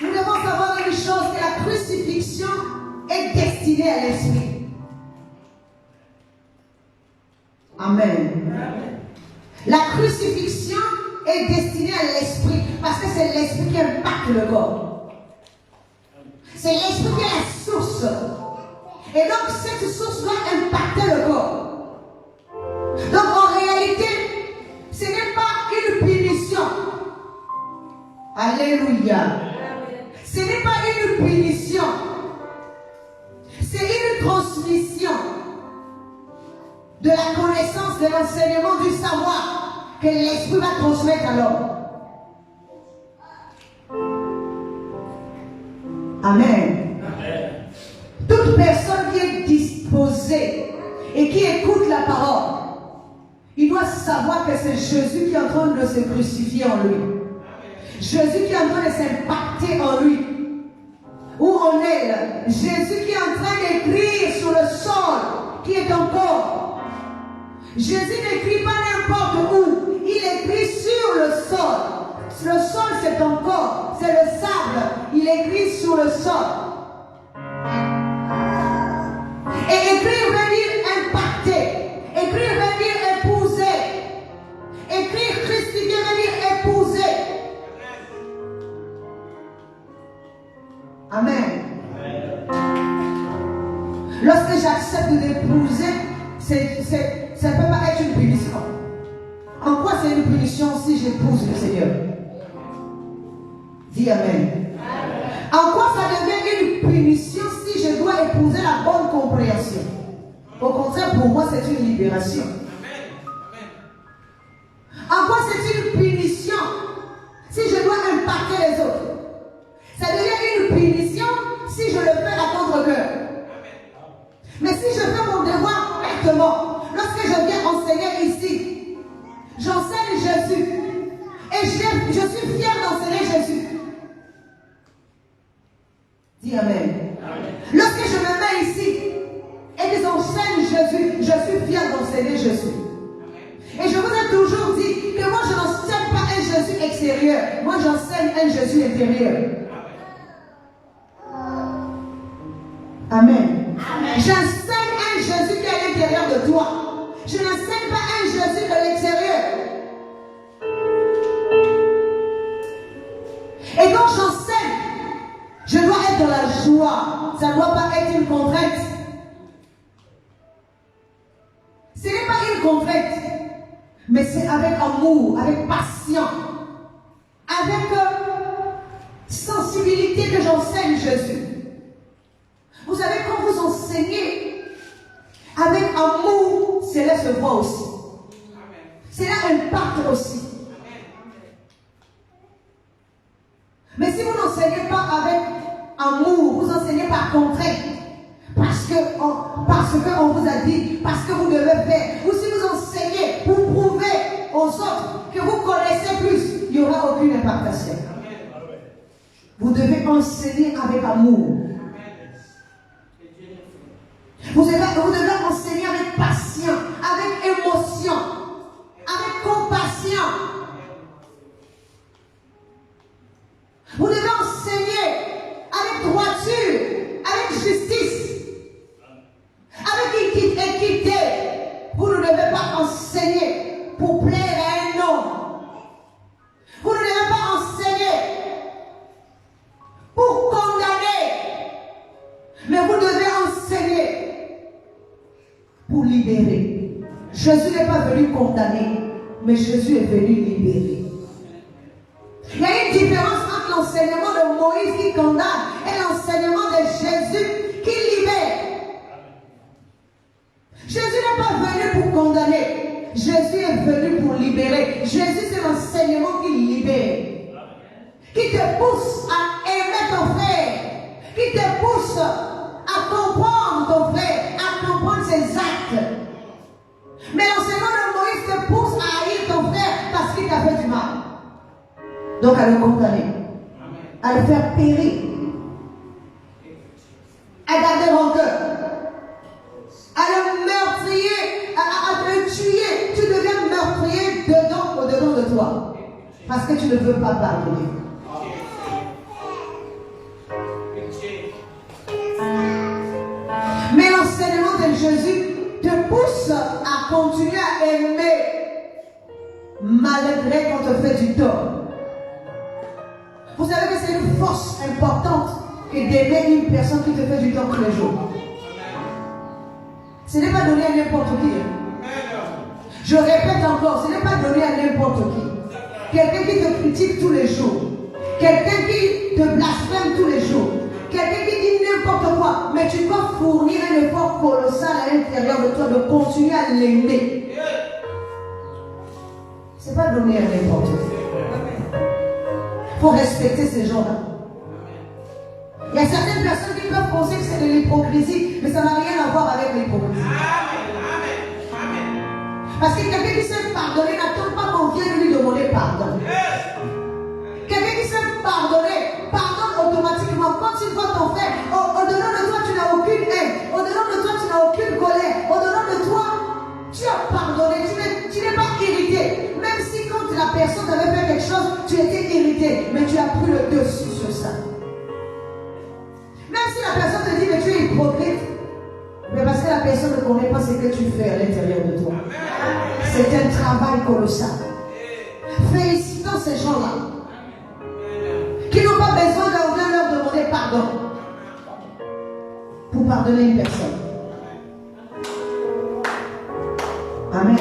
Nous devons savoir une chose, que la crucifixion est destinée à l'esprit. Amen. Amen. La crucifixion est destinée à l'esprit, parce que c'est l'esprit qui impacte le corps. C'est l'esprit qui est la source. Et donc cette source doit impacter le corps. Donc en réalité, ce n'est pas une punition. Alléluia. Ce n'est pas une punition. C'est une transmission de la connaissance, de l'enseignement, du savoir que l'esprit va transmettre à l'homme. Amen. Toute personne qui est disposée et qui écoute la parole, il doit savoir que c'est Jésus qui est en train de se crucifier en lui. Jésus qui est en train de s'impacter en lui. Où on est là? Jésus qui est en train d'écrire sur le sol qui est ton corps. Jésus n'écrit pas n'importe où. Il écrit sur le sol. Le sol c'est ton corps. C'est le sable. Il écrit sur le sol. Et écrire veut dire impacter. Écrire veut dire épouser. Écrire crucifier veut dire épouser. Amen. Lorsque j'accepte d'épouser, ça ne peut pas être une punition. En quoi c'est une punition si j'épouse le Seigneur? Dis Amen. En quoi ça devient une punition si je dois épouser la bonne compréhension? Au contraire, pour moi, c'est une libération. En quoi c'est une punition si je dois impacter les autres? Ça devient une punition si je le fais à contre-cœur. Mais si je fais mon devoir correctement, lorsque je viens enseigner ici, j'enseigne Dis Amen. Lorsque je me mets ici et que j'enseigne Jésus, je suis fier d'enseigner Jésus. Et je vous ai toujours dit que moi je n'enseigne pas un Jésus extérieur, moi j'enseigne un Jésus intérieur. Amen. J'enseigne un Jésus qui est à l'intérieur de toi. Je n'enseigne pas un Jésus de l'extérieur. Et quand j'enseigne, je dois être dans la joie. Ça ne doit pas être une contrainte. Ce n'est pas une contrainte, mais c'est avec amour, avec passion, avec sensibilité que j'enseigne Jésus. Vous savez, quand vous enseignez avec amour, cela se voit aussi. Cela impacte aussi. Mais si vous n'enseignez pas avec amour, vous enseignez par contrainte, parce qu'on vous a dit, parce que vous devez faire, ou si vous enseignez pour prouver aux autres que vous connaissez plus, il n'y aura aucune impactation. Vous devez enseigner avec amour. Vous devez enseigner avec passion, avec émotion, avec compassion. Vous devez enseigner avec droiture, avec justice, avec équité. Vous ne devez pas enseigner pour plaire à un homme. Vous ne devez pas enseigner pour condamner, mais vous devez enseigner pour libérer. Jésus n'est pas venu condamner, mais Jésus est venu libérer. Il y a une différence entre l'enseignement de Moïse qui condamne et l'enseignement de Jésus qui libère. Jésus n'est pas venu pour condamner. Jésus est venu pour libérer. Jésus, c'est l'enseignement qui libère. Qui te pousse à aimer ton frère. Qui te pousse à comprendre ton frère, à comprendre ses actes. Mais l'enseignement de Moïse te pousse à haïr ton frère parce qu'il t'a fait du mal. Donc à le condamner, à le faire périr, à garder rancœur, à le meurtrier, à le tuer. Tu deviens meurtrier au-dedans de toi. Parce que tu ne veux pas pardonner. Mais l'enseignement de Jésus te pousse à continuer à aimer malgré qu'on te fait du tort. Vous savez que c'est une force importante que d'aimer une personne qui te fait du tort tous les jours. Ce n'est pas donné à n'importe qui. Je répète encore, ce n'est pas donné à n'importe qui. Quelqu'un qui te critique tous les jours. Quelqu'un qui te blasphème tous les jours. Quelqu'un qui dit n'importe quoi. Mais tu dois fournir un effort colossal à l'intérieur de toi de continuer à l'aimer. Ce n'est pas donné à n'importe qui. Il faut respecter ces gens-là. Il y a certaines personnes qui peuvent penser que c'est de l'hypocrisie, mais ça n'a rien à voir avec l'hypocrisie. Parce que quelqu'un qui sait pardonner n'attend pas qu'on vienne lui demander pardon. Quelqu'un qui sait pardonner, pardonne automatiquement. Quand tu vois ton frère, au-dedans de toi, tu n'as aucune haine. Au-dedans de toi, tu n'as aucune colère. Au-dedans de toi, tu as pardonné. Tu n'es pas irrité. Même si quand la personne t'avait fait quelque chose, tu étais irrité. Mais tu as pris le dessus sur ça. Même si la personne te dit que tu es hypocrite, mais parce que la personne ne connaît pas ce que tu fais à l'intérieur de toi. C'est un travail colossal. Félicitons ces gens-là qui n'ont pas besoin qu'on vienne leur demander pardon pour pardonner une personne. Amen.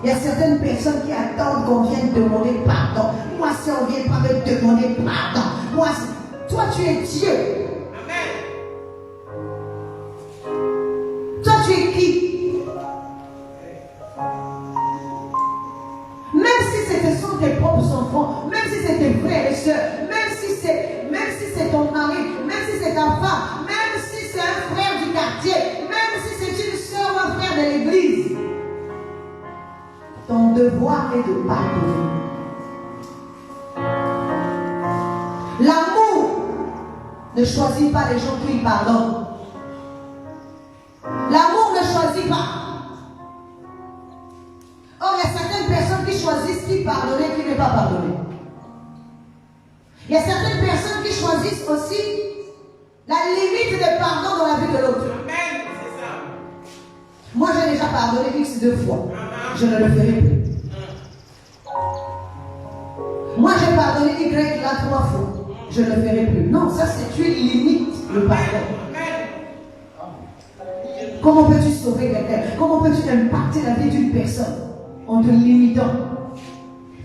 Il y a certaines personnes qui attendent qu'on vienne demander pardon. Moi, si on ne vient pas me demander pardon, moi, toi, tu es Dieu. Toi, tu es qui? Même si ce sont tes propres enfants, même si c'est tes frères et sœurs, même si c'est ton mari, même si c'est ta femme, même si c'est un frère du quartier, même si c'est une sœur ou un frère de l'église, ton devoir est de pardonner. ne choisit pas les gens qui lui pardonnent. L'amour ne choisit pas. Or, il y a certaines personnes qui choisissent qui pardonner et qui ne pas pardonner. Il y a certaines personnes qui choisissent aussi la limite de pardon dans la vie de l'autre. Amen, c'est ça. Moi, j'ai déjà pardonné X 2 fois. Je ne le ferai plus. Moi, j'ai pardonné Y là 3 fois. Je ne le ferai plus. Non, ça, c'est une limite, le pardon. Comment peux-tu sauver quelqu'un? Comment peux-tu impacter la vie d'une personne en te limitant?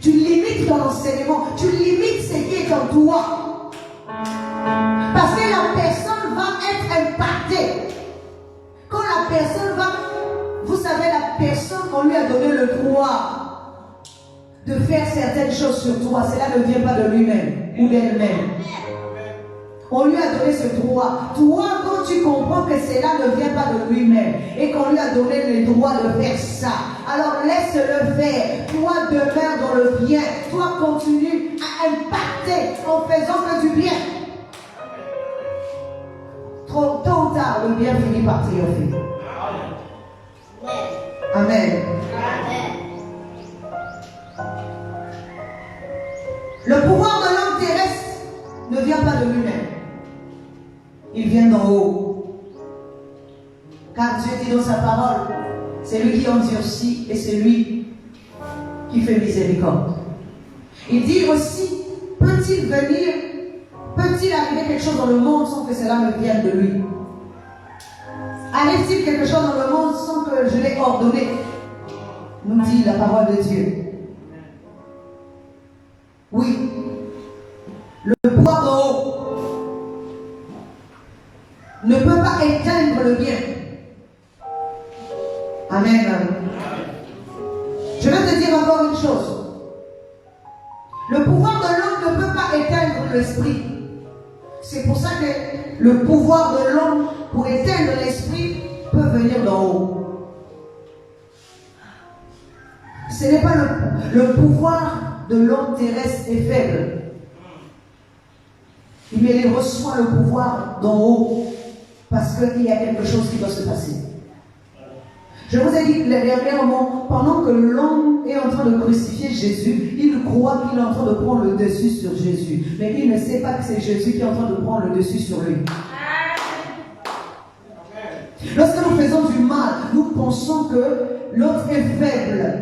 Tu limites ton enseignement, tu limites ce qui est en toi. Parce que la personne va être impactée. Quand la personne va, vous savez, la personne, on lui a donné le droit de faire certaines choses sur toi. Cela ne vient pas de lui-même ou d'elle-même. On lui a donné ce droit. Toi, quand tu comprends que cela ne vient pas de lui-même et qu'on lui a donné le droit de faire ça, alors laisse-le faire. Toi, demeure dans le bien. Toi, continue à impacter en faisant que du bien. Tôt ou tard, le bien finit par triompher. Amen. Le pouvoir de l'homme terrestre ne vient pas de lui-même. Il vient d'en haut. Car Dieu dit dans sa parole, c'est lui qui endurcit et c'est lui qui fait miséricorde. Il dit aussi, peut-il venir, peut-il arriver quelque chose dans le monde sans que cela ne vienne de lui? Arrive-t-il quelque chose dans le monde sans que je l'ai ordonné? Nous dit la parole de Dieu. Oui, le pouvoir d'en haut ne peut pas éteindre le bien. Amen. Je vais te dire encore une chose. Le pouvoir de l'homme ne peut pas éteindre l'esprit. C'est pour ça que le pouvoir de l'homme pour éteindre l'esprit peut venir d'en haut. Ce n'est pas le pouvoir de l'homme terrestre est faible. Mais il reçoit le pouvoir d'en haut parce qu'il y a quelque chose qui doit se passer. Je vous ai dit dernièrement, pendant que l'homme est en train de crucifier Jésus, il croit qu'il est en train de prendre le dessus sur Jésus. Mais il ne sait pas que c'est Jésus qui est en train de prendre le dessus sur lui. Lorsque nous faisons du mal, nous pensons que l'autre est faible.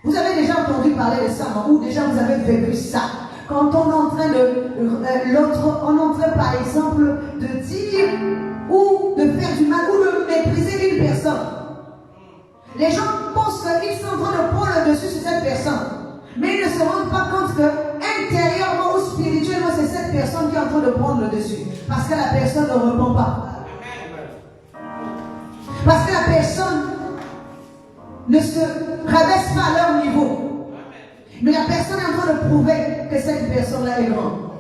Vous avez déjà entendu parler de ça, ou déjà vous avez vécu ça. Quand on est en train l'autre, on est en train par exemple de dire ou de faire du mal ou de mépriser une personne. Les gens pensent qu'ils sont en train de prendre le dessus sur cette personne. Mais ils ne se rendent pas compte que intérieurement ou spirituellement, c'est cette personne qui est en train de prendre le dessus. Parce que la personne ne répond pas. Parce que la personne ne se rabaisse pas à leur niveau. Mais la personne est en train de prouver que cette personne-là est grande.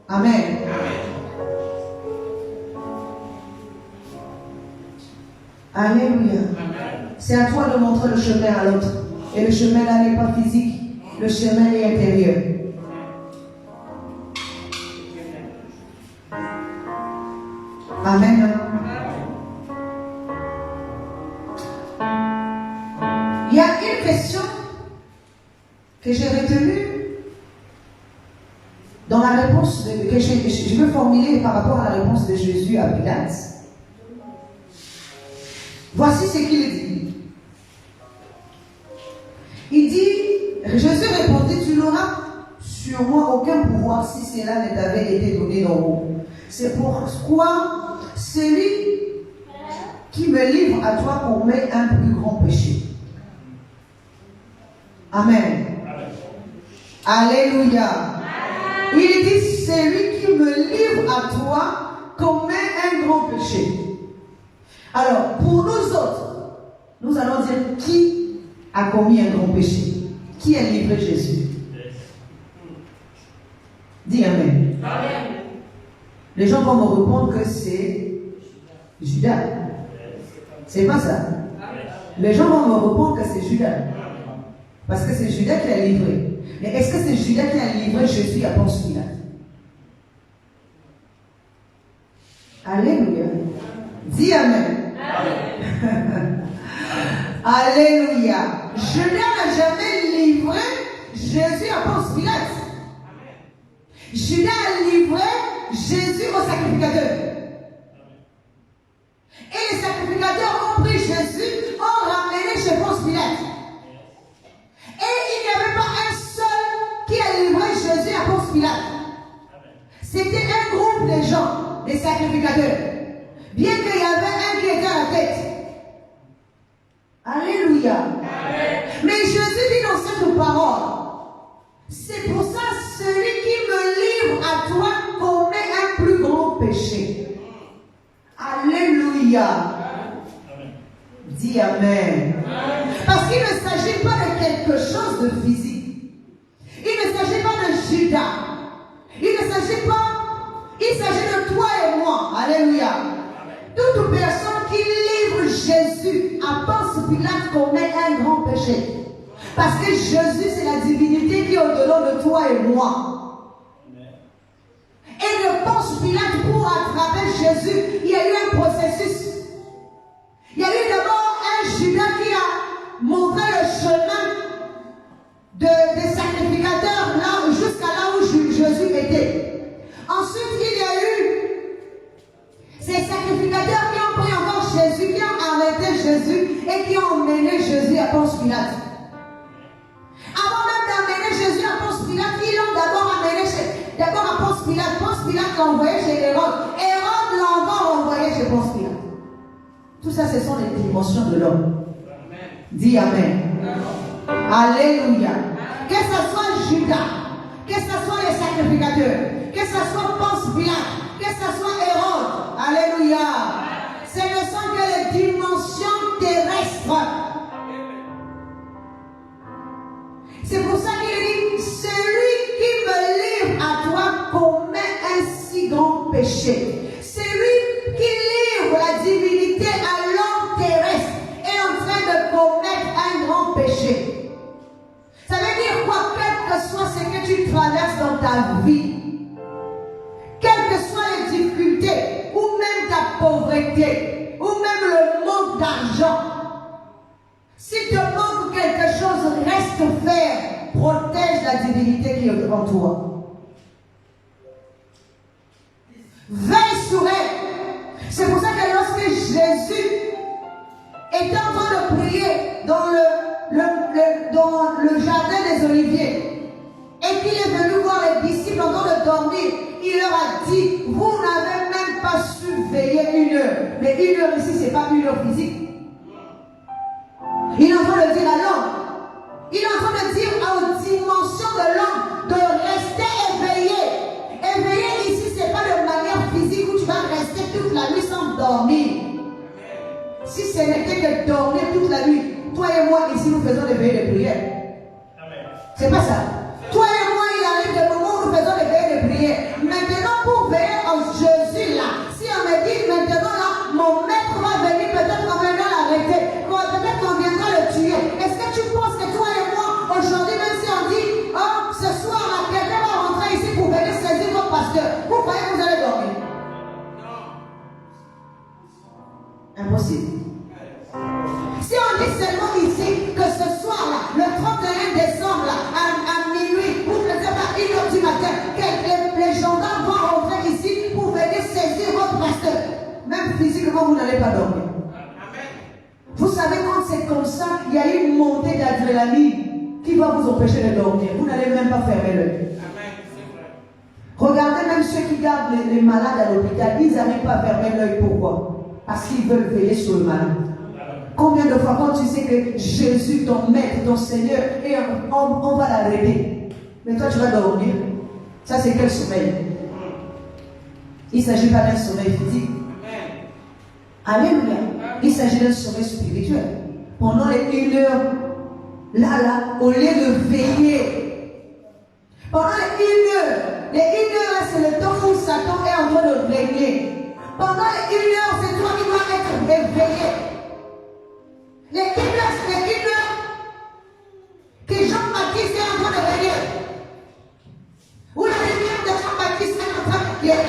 Amen. Alléluia. C'est à toi de montrer le chemin à l'autre. Et le chemin là n'est pas physique. Le chemin est intérieur. Amen. Il y a une question que j'ai retenue dans la réponse que je veux formuler par rapport à la réponse de Jésus à Pilate. Voici ce qu'il dit. Il dit, Jésus répondit, tu n'auras sur moi aucun pouvoir si cela ne t'avait été donné d'en haut. C'est pourquoi celui qui me livre à toi commet un plus grand péché. Amen. Alléluia. Il dit, celui qui me livre à toi commet un grand péché. Alors, pour nous autres, nous allons dire qui a commis un grand péché. Qui a livré Jésus? Dis Amen. Amen. Les gens vont me répondre que c'est Judas. C'est pas ça. Les gens vont me répondre que c'est Judas. Parce que c'est Judas qui a livré. Mais est-ce que c'est Judas qui a livré Jésus à Ponce Pilate? Alléluia. Dis Amen. Amen. Alléluia. Judas n'a jamais livré Jésus à Ponce Pilate. Judas a livré Jésus au sacrificateur. Et les sacrificateurs ont pris Jésus, ont ramené chez Ponce Pilate. Et il n'y avait pas un seul qui a livré Jésus à Ponce Pilate. C'était un groupe de gens, des sacrificateurs. Bien qu'il y avait un qui était à la tête. Alléluia. Amen. Mais Jésus dit dans cette parole, c'est pour ça celui qui me livre à toi commet un plus grand péché. Alléluia. Amen. Dis Amen. Amen. Parce qu'il ne s'agit pas de quelque chose de physique. Il ne s'agit pas de Judas. Il s'agit de toi et moi. Alléluia. Toute personne qui livre Jésus à Ponce Pilate commet un grand péché. Parce que Jésus, c'est la divinité qui est au-delà de toi et moi. Et le Ponce Pilate, pour attraper Jésus, il y a eu un processus. Il y a eu d'abord un Judas qui a montré le chemin des sacrificateurs là, jusqu'à là où Jésus était. Ensuite, il y a eu ces sacrificateurs qui ont pris encore Jésus, qui ont arrêté Jésus et qui ont emmené Jésus à Ponce Pilate. Avant même d'amener Jésus à Ponce Pilate, ils l'ont d'abord amené à Ponce Pilate. Ponce Pilate l'a envoyé chez Hérode. Hérode l'a encore envoyé chez Ponce Pilate. Tout ça, ce sont les dimensions de l'homme. Dis Amen. Alléluia. Que ce soit Judas, que ce soit les sacrificateurs, que ce soit Ponce Pilate, que ce soit Hérode. Alléluia. Ce ne sont que les dimensions terrestres. C'est pour ça qu'il dit, celui qui me livre à toi commet un si grand péché. Celui qui livre la divinité à l'homme terrestre est en train de commettre un grand péché. Ça veut dire quoi? Quel que soit ce que tu traverses dans ta vie, quelles que soient les difficultés, ou même ta pauvreté, ou même le manque d'argent, si te manque quelque chose, reste ferme. Protège la divinité qui est en toi. Veille sur elle. C'est pour ça que lorsque Jésus était en train de prier dans le jardin des Oliviers, et qu'il est venu voir les disciples en train de dormir, il leur a dit, vous n'avez même pas su veiller une heure. Mais une heure ici, ce n'est pas une heure physique. Il est en train de dire à l'homme, il est en train de dire aux dimensions de l'homme de rester éveillé. Éveillé ici, ce n'est pas de manière physique où tu vas rester toute la nuit sans dormir. Si ce n'était que dormir toute la nuit, toi et moi ici, nous faisons des veillées de prière. C'est pas ça. Toi et moi, il arrive des moments où nous faisons des veillées de prière. Maintenant, pour veiller en Jésus là, si on me dit maintenant là, mon maître va venir, peut-être qu'on viendra l'arrêter, peut-être qu'on viendra le tuer. Est-ce que tu penses que toi et moi, aujourd'hui, même si on dit, oh, ce soir là, quelqu'un va rentrer ici pour venir saisir votre pasteur, vous croyez que vous allez dormir? Impossible. Si on dit seulement ici que ce soir là, le 31 décembre là, à minuit, ou peut-être à 1h du matin, que les gendarmes vont rentrer ici pour venir saisir votre pasteur, même physiquement, vous n'allez pas dormir. Vous savez, quand c'est comme ça, il y a une montée d'adrénaline qui va vous empêcher de dormir. Vous n'allez même pas fermer l'œil. Regardez même ceux qui gardent les malades à l'hôpital, ils n'arrivent pas à fermer l'œil. Pourquoi? Parce qu'ils veulent veiller sur le malade. Combien de fois quand tu sais que Jésus, ton maître, ton Seigneur, et on va l'arrêter, mais toi tu vas dormir. Ça c'est quel sommeil? Il ne s'agit pas d'un sommeil physique. Alléluia. Il s'agit d'un sommeil spirituel. Pendant les 1 heure, là, au lieu de veiller, pendant les 1 heure, là, c'est le temps où Satan est en train de régner. Pendant les 1 heure, c'est toi qui dois être éveillé. Les 1 heure, c'est les 1 heure que Jean-Baptiste est en train de régner. Ou la lumière de Jean-Baptiste est en train de régner.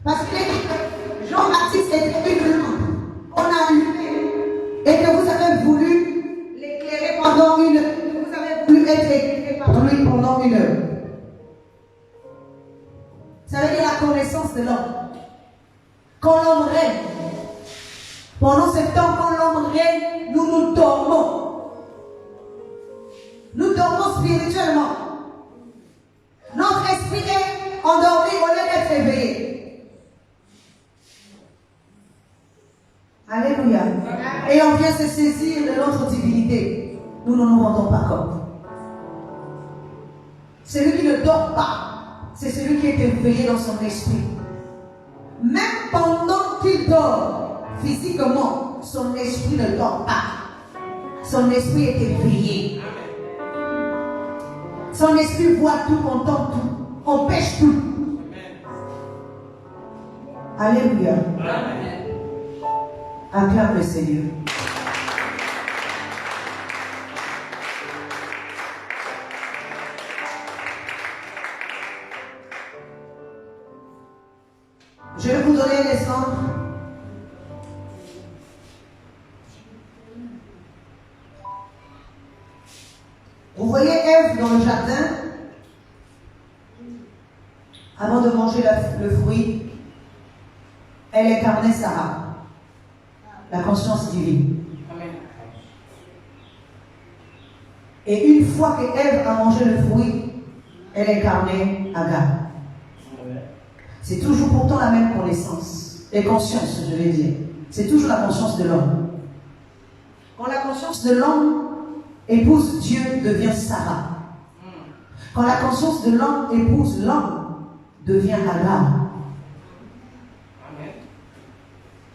Parce que les la connaissance de l'homme. Quand l'homme règne, pendant ce temps, quand l'homme règne, nous dormons. Nous dormons spirituellement. Notre esprit est endormi au lieu d'être éveillé. Alléluia. Et on vient se saisir de notre divinité. Nous ne nous rendons pas compte. Celui qui ne dort pas, c'est celui qui est éveillé dans son esprit. Même pendant qu'il dort physiquement, son esprit ne dort pas. Son esprit est éveillé. Son esprit voit tout, entend tout, empêche tout. Alléluia. Acclame le Seigneur. Je vais vous donner un exemple. Vous voyez Ève dans le jardin, avant de manger le fruit, elle incarnait Sarah, la conscience divine. Et une fois que Ève a mangé le fruit, elle incarnait Agar. C'est toujours pourtant la même connaissance et conscience, je vais dire. C'est toujours la conscience de l'homme. Quand la conscience de l'homme épouse Dieu, devient Sarah. Quand la conscience de l'homme épouse l'homme, devient Agar.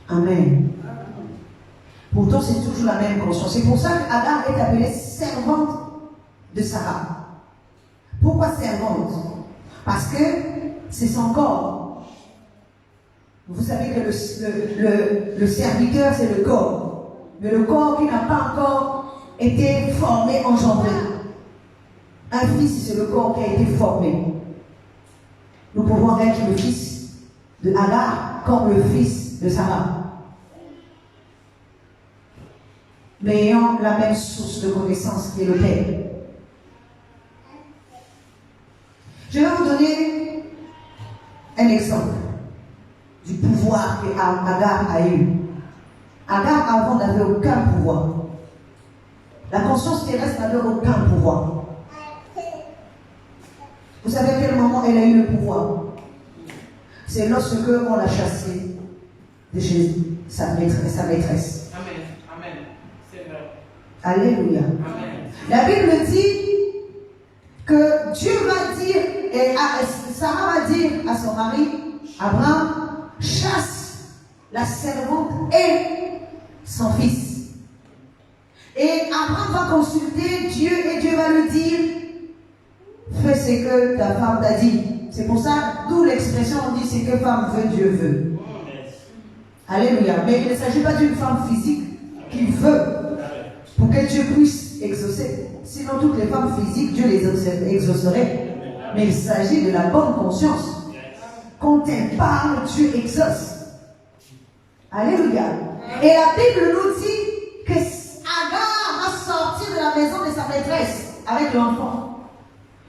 Amen. Pourtant, c'est toujours la même conscience. C'est pour ça qu'Agar est appelée servante de Sarah. Pourquoi servante? Parce que c'est son corps. Vous savez que le serviteur, c'est le corps. Mais le corps qui n'a pas encore été formé, engendré. Un fils, c'est le corps qui a été formé. Nous pouvons être le fils de Agar comme le fils de Sarah. Mais ayant la même source de connaissance qui est le Père. Je vais vous donner un exemple du pouvoir que Agar a eu. Agar avant n'avait aucun pouvoir. La conscience terrestre n'avait aucun pouvoir. Vous savez à quel moment elle a eu le pouvoir? C'est lorsque on l'a chassée de chez sa maîtresse. Amen. Amen. C'est vrai. Alléluia. Amen. La Bible dit que Dieu va dire, et Sarah va dire à son mari, Abraham, chasse la servante et son fils. Et Abraham va consulter Dieu et Dieu va lui dire, fais ce que ta femme t'a dit. C'est pour ça, d'où l'expression on dit ce que femme veut, Dieu veut. Alléluia. Mais il ne s'agit pas d'une femme physique qu'il veut pour que Dieu puisse exaucer. Sinon, toutes les femmes physiques, Dieu les exaucerait. Mais il s'agit de la bonne conscience. Quand elle parle, Dieu exauce. Alléluia. Et la Bible nous dit que Agar va sortir de la maison de sa maîtresse avec l'enfant.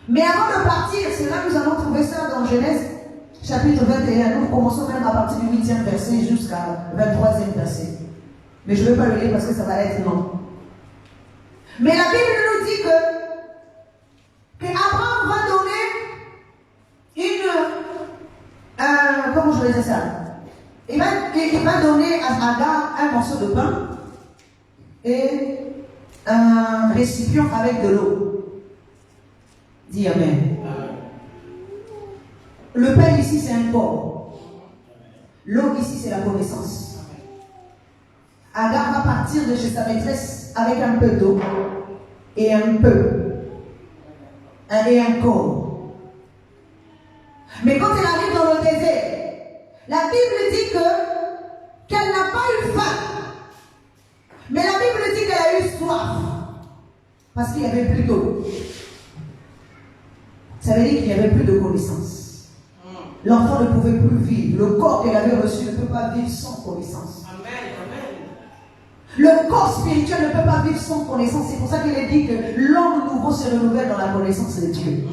Mais avant de partir, c'est là que nous allons trouver ça dans Genèse, chapitre 21. Nous commençons même à partir du 8e verset jusqu'à 23e verset. Mais je ne vais pas le lire parce que ça va être long. Mais la Bible nous dit que Abraham va donner comment je vais dire ça? Il va donner à Agar un morceau de pain et un récipient avec de l'eau. Dis Amen. Le pain ici, c'est un corps. L'eau ici, c'est la connaissance. Agar va partir de chez sa maîtresse avec un peu d'eau et un corps. Mais quand elle arrive dans le désert, la Bible dit qu'elle n'a pas eu faim. Mais la Bible dit qu'elle a eu soif. Parce qu'il n'y avait plus d'eau. Ça veut dire qu'il n'y avait plus de connaissance. L'enfant ne pouvait plus vivre. Le corps qu'elle avait reçu ne peut pas vivre sans connaissance. Le corps spirituel ne peut pas vivre sans connaissance. C'est pour ça qu'il est dit que l'homme nouveau se renouvelle dans la connaissance de Dieu.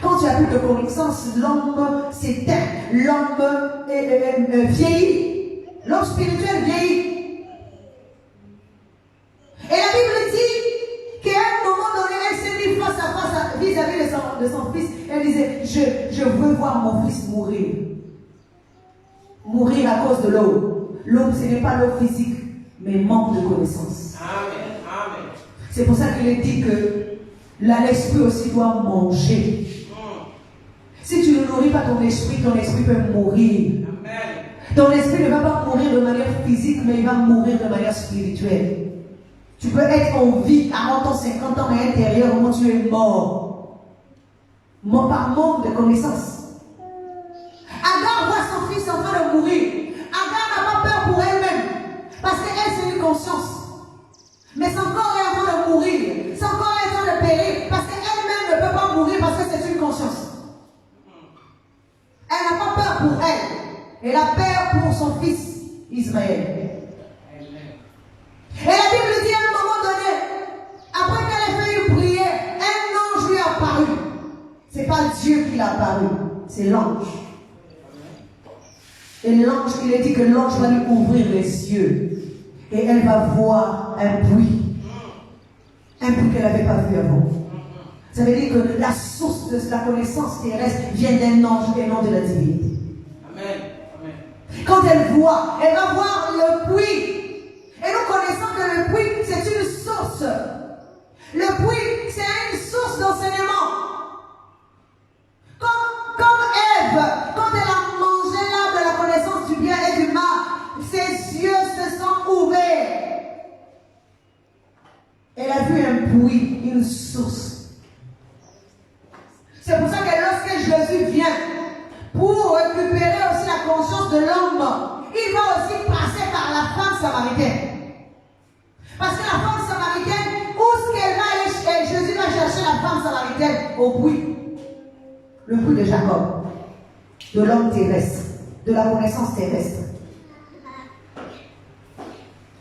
Quand tu as plus de connaissance, l'homme s'éteint, l'homme vieillit, l'homme spirituel vieillit. Et la Bible dit qu'à un moment donné, elle s'est mise face à face vis-à-vis de son fils. Elle disait, je veux voir mon fils mourir. Mourir à cause de l'eau. L'eau, ce n'est pas l'eau physique, mais manque de connaissance. Amen. Amen. C'est pour ça qu'il est dit que l'esprit aussi doit manger. Si tu ne nourris pas ton esprit peut mourir. Amen. Ton esprit ne va pas mourir de manière physique, mais il va mourir de manière spirituelle. Tu peux être en vie 40 ans, 50 ans, mais intérieurement tu es mort. Mort par manque de connaissance. Agar voit son fils en train de mourir. Agar n'a pas peur pour elle-même. Parce qu'elle, c'est une conscience. Mais son corps est en train de mourir. Son corps est en train de périr. Parce qu'elle-même ne peut pas mourir parce que c'est une conscience. Elle n'a pas peur pour elle. Elle a peur pour son fils, Ismaël. Et la Bible dit à un moment donné, après qu'elle ait fait une prière, un ange lui a apparu. Ce n'est pas Dieu qui l'a apparu, c'est l'ange. Et l'ange, il a dit que l'ange va lui ouvrir les yeux. Et elle va voir un puits. Un puits qu'elle n'avait pas vu avant. Ça veut dire que la source de la connaissance terrestre vient d'un ange et non de la divinité. Amen. Amen. Quand elle voit, elle va voir le puits. Et nous connaissons que le puits, c'est une source. Le puits, c'est une source d'enseignement. Comme Ève, quand elle a mangé l'arbre de la connaissance du bien et du mal, ses yeux se sont ouverts. Elle a vu un puits, une source. C'est pour ça que lorsque Jésus vient pour récupérer aussi la conscience de l'homme, il va aussi passer par la femme samaritaine. Parce que la femme samaritaine, où est-ce qu'elle va aller? Jésus va chercher la femme samaritaine au puits. Le puits de Jacob, de l'homme terrestre, de la connaissance terrestre.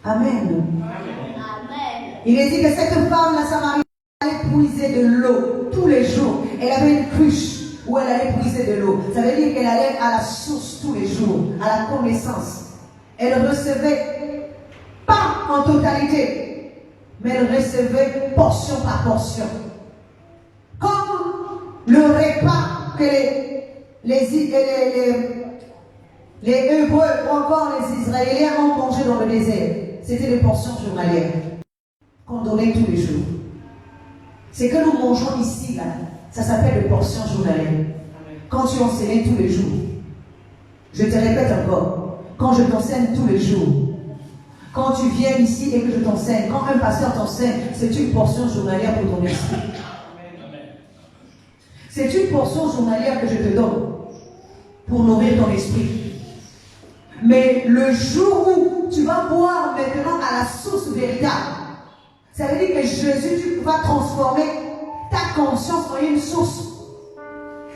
Amen. Amen. Il est dit que cette femme, la samaritaine, allait puiser de l'eau tous les jours. Elle avait une cruche où elle allait puiser de l'eau. Ça veut dire qu'elle allait à la source tous les jours, à la connaissance. Elle recevait pas en totalité, mais elle recevait portion par portion. Comme le repas que les Hébreux ou encore les Israéliens ont mangé dans le désert. C'était des portions journalières qu'on donnait tous les jours. C'est que nous mangeons ici, là, ça s'appelle des portions journalières. Quand tu enseignes tous les jours, je te répète encore, quand je t'enseigne tous les jours, quand tu viens ici et que je t'enseigne, quand un pasteur t'enseigne, c'est une portion journalière pour ton esprit. C'est une portion journalière que je te donne pour nourrir ton esprit. Mais le jour où tu vas boire maintenant à la source véritable, ça veut dire que Jésus, tu vas transformer ta conscience en une source.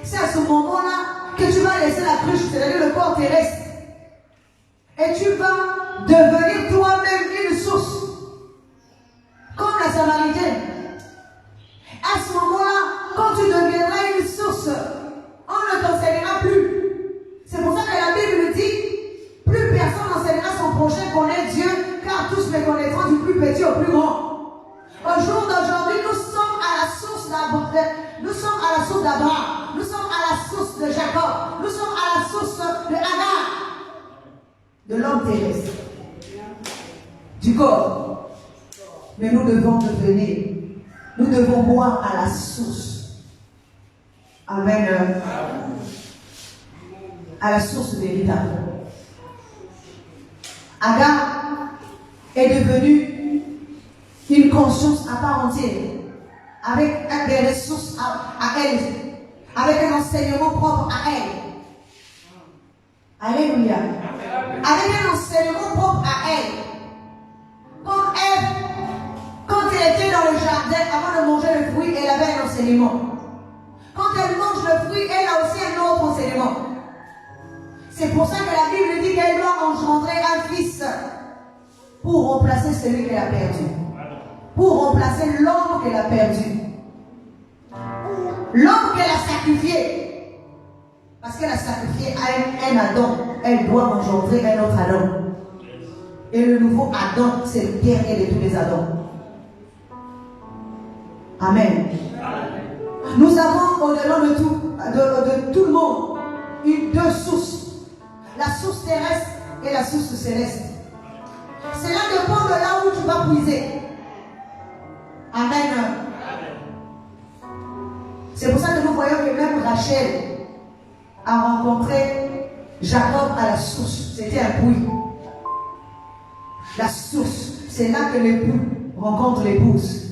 C'est à ce moment-là que tu vas laisser la cruche, c'est-à-dire le corps terrestre. Et tu vas devenir toi-même une source. Comme la Samaritaine. À ce moment-là, quand tu deviendras une source, on ne t'enseignera plus. C'est pour ça que la Bible dit, plus personne n'enseignera son prochain connaît Dieu, car tous me connaîtront du plus petit au plus grand. Au jour d'aujourd'hui, nous sommes à la source d'Abraham, nous sommes à la source d'Abraham, nous sommes à la source de Jacob, nous sommes à la source de Agar, de l'homme terrestre, du corps. Mais nous devons devenir, nous devons boire à la source. Amen. À la source véritable. Agar est devenue une conscience à part entière, avec des ressources à elle, avec un enseignement propre à elle. Alléluia. Avec un enseignement propre à elle. Comme Ève, quand elle était dans le jardin, avant de manger le fruit, elle avait un enseignement. Quand elle mange le fruit, elle a aussi un autre enseignement. C'est pour ça que la Bible dit qu'elle doit engendrer un fils pour remplacer celui qu'elle a perdu. Pour remplacer l'homme qu'elle a perdu. l'homme qu'elle a sacrifié, parce qu'elle a sacrifié un Adam, elle doit engendrer un autre Adam. Et le nouveau Adam, c'est le dernier de tous les Adams. Amen. Nous avons au-delà de tout le monde deux sources. La source terrestre et la source céleste. Cela dépend de là où tu vas puiser. Amen. C'est pour ça que nous voyons que même Rachel a rencontré Jacob à la source. C'était un puits. La source, c'est là que l'époux rencontre l'épouse.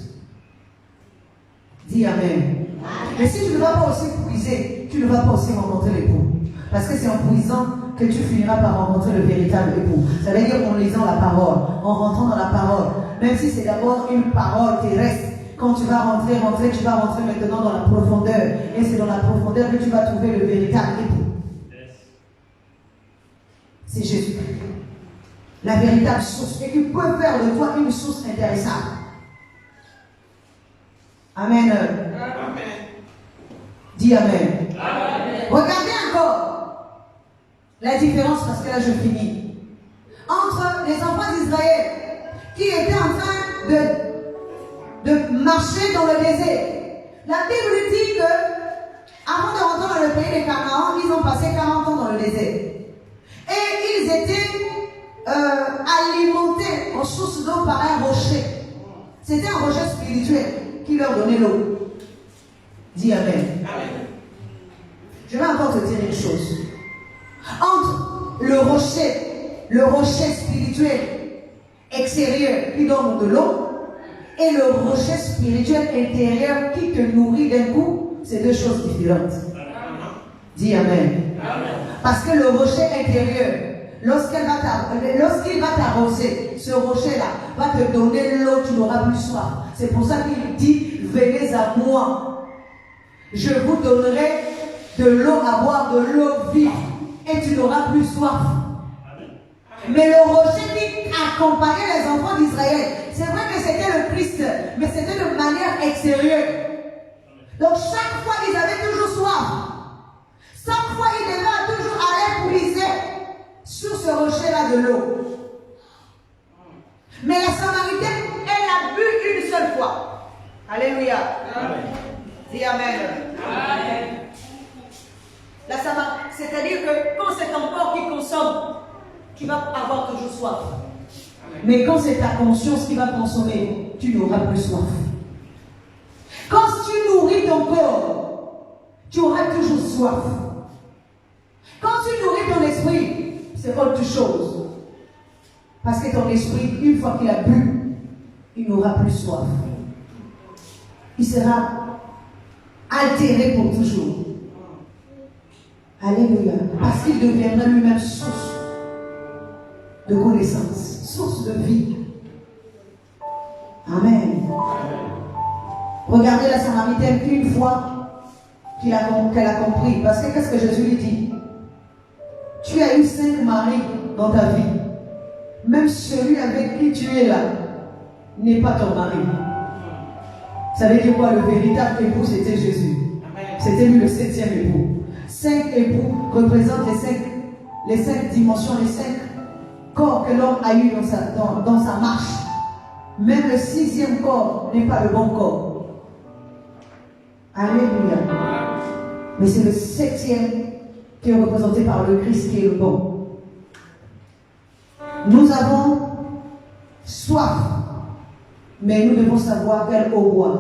Dis Amen. Mais si tu ne vas pas aussi puiser, tu ne vas pas aussi rencontrer l'époux. Parce que c'est en puisant que tu finiras par rencontrer le véritable époux. Ça veut dire en lisant la parole, en rentrant dans la parole. Même si c'est d'abord une parole terrestre. Quand tu vas rentrer, tu vas rentrer maintenant dans la profondeur. Et c'est dans la profondeur que tu vas trouver le véritable époux. C'est Jésus. La véritable source. Et qui peut faire de toi une source intéressante. Amen. Amen. Dis Amen. Amen. Regardez encore la différence, parce que là je finis, entre les enfants d'Israël qui étaient en train de marcher dans le désert. La Bible dit que avant de rentrer dans le pays des Canaan, ils ont passé 40 ans dans le désert. Et ils étaient alimentés en source d'eau par un rocher. C'était un rocher spirituel qui leur donnait l'eau. Dis Amen. Amen. Je vais encore te dire une chose. Entre le rocher spirituel extérieur qui donne de l'eau, et le rocher spirituel intérieur qui te nourrit d'un coup, c'est deux choses différentes. Dis Amen. Amen. Parce que le rocher intérieur, lorsqu'il va t'arroser, ce rocher-là va te donner l'eau, tu n'auras plus soif. C'est pour ça qu'il dit, venez à moi. Je vous donnerai de l'eau à boire, de l'eau vive, et tu n'auras plus soif. Mais le rocher qui accompagnait les enfants d'Israël, c'est vrai que c'était le Christ, mais c'était de manière extérieure. Donc chaque fois, ils avaient toujours soif. Chaque fois, ils devaient toujours aller puiser sur ce rocher-là de l'eau. Mais la Samaritaine, elle a bu une seule fois. Alléluia. Amen. Dis Amen. Amen. La Samaritaine, c'est-à-dire que quand c'est ton corps qui consomme, tu vas avoir toujours soif. Mais quand c'est ta conscience qui va consommer, tu n'auras plus soif. Quand tu nourris ton corps, tu auras toujours soif. Quand tu nourris ton esprit, c'est autre chose. Parce que ton esprit, une fois qu'il a bu, il n'aura plus soif. Il sera altéré pour toujours. Alléluia. Parce qu'il deviendra lui-même source de connaissance, source de vie. Amen. Regardez la Samaritaine qu'une fois qu'elle a compris. Parce que qu'est-ce que Jésus lui dit? Tu as eu 5 maris dans ta vie. Même celui avec qui tu es là n'est pas ton mari. Ça veut dire quoi? Le véritable époux, c'était Jésus. C'était lui le 7e époux. 5 époux représentent les 5 dimensions, les 5 corps que l'homme a eu dans sa marche. Même le 6e corps n'est pas le bon corps. Alléluia. Mais c'est le 7e qui est représenté par le Christ qui est le bon. Nous avons soif, mais nous devons savoir quelle eau boire.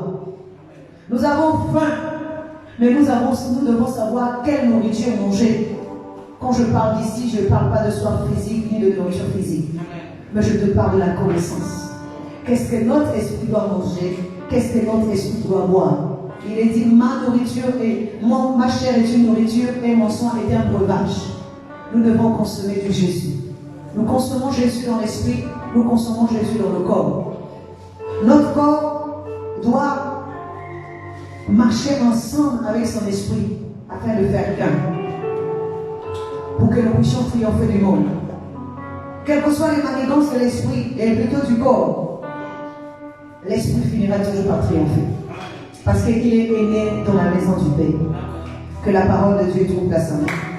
Nous avons faim, mais nous devons savoir quelle nourriture manger. Quand je parle d'ici, je ne parle pas de soif physique ni de nourriture physique. Mais je te parle de la connaissance. Qu'est-ce que notre esprit doit manger? Qu'est-ce que notre esprit doit boire? Il est dit, ma nourriture et ma chair est une nourriture et mon sang est un breuvage. Nous devons consommer du Jésus. Nous consommons Jésus dans l'esprit, nous consommons Jésus dans le corps. Notre corps doit marcher ensemble avec son esprit afin de faire qu'un. Pour que nous puissions triompher du monde. Quelles que soient les manigances de l'esprit et plutôt du corps, l'esprit finira toujours par triompher. Parce qu'il est né dans la maison du Père. Que la parole de Dieu trouve place en nous.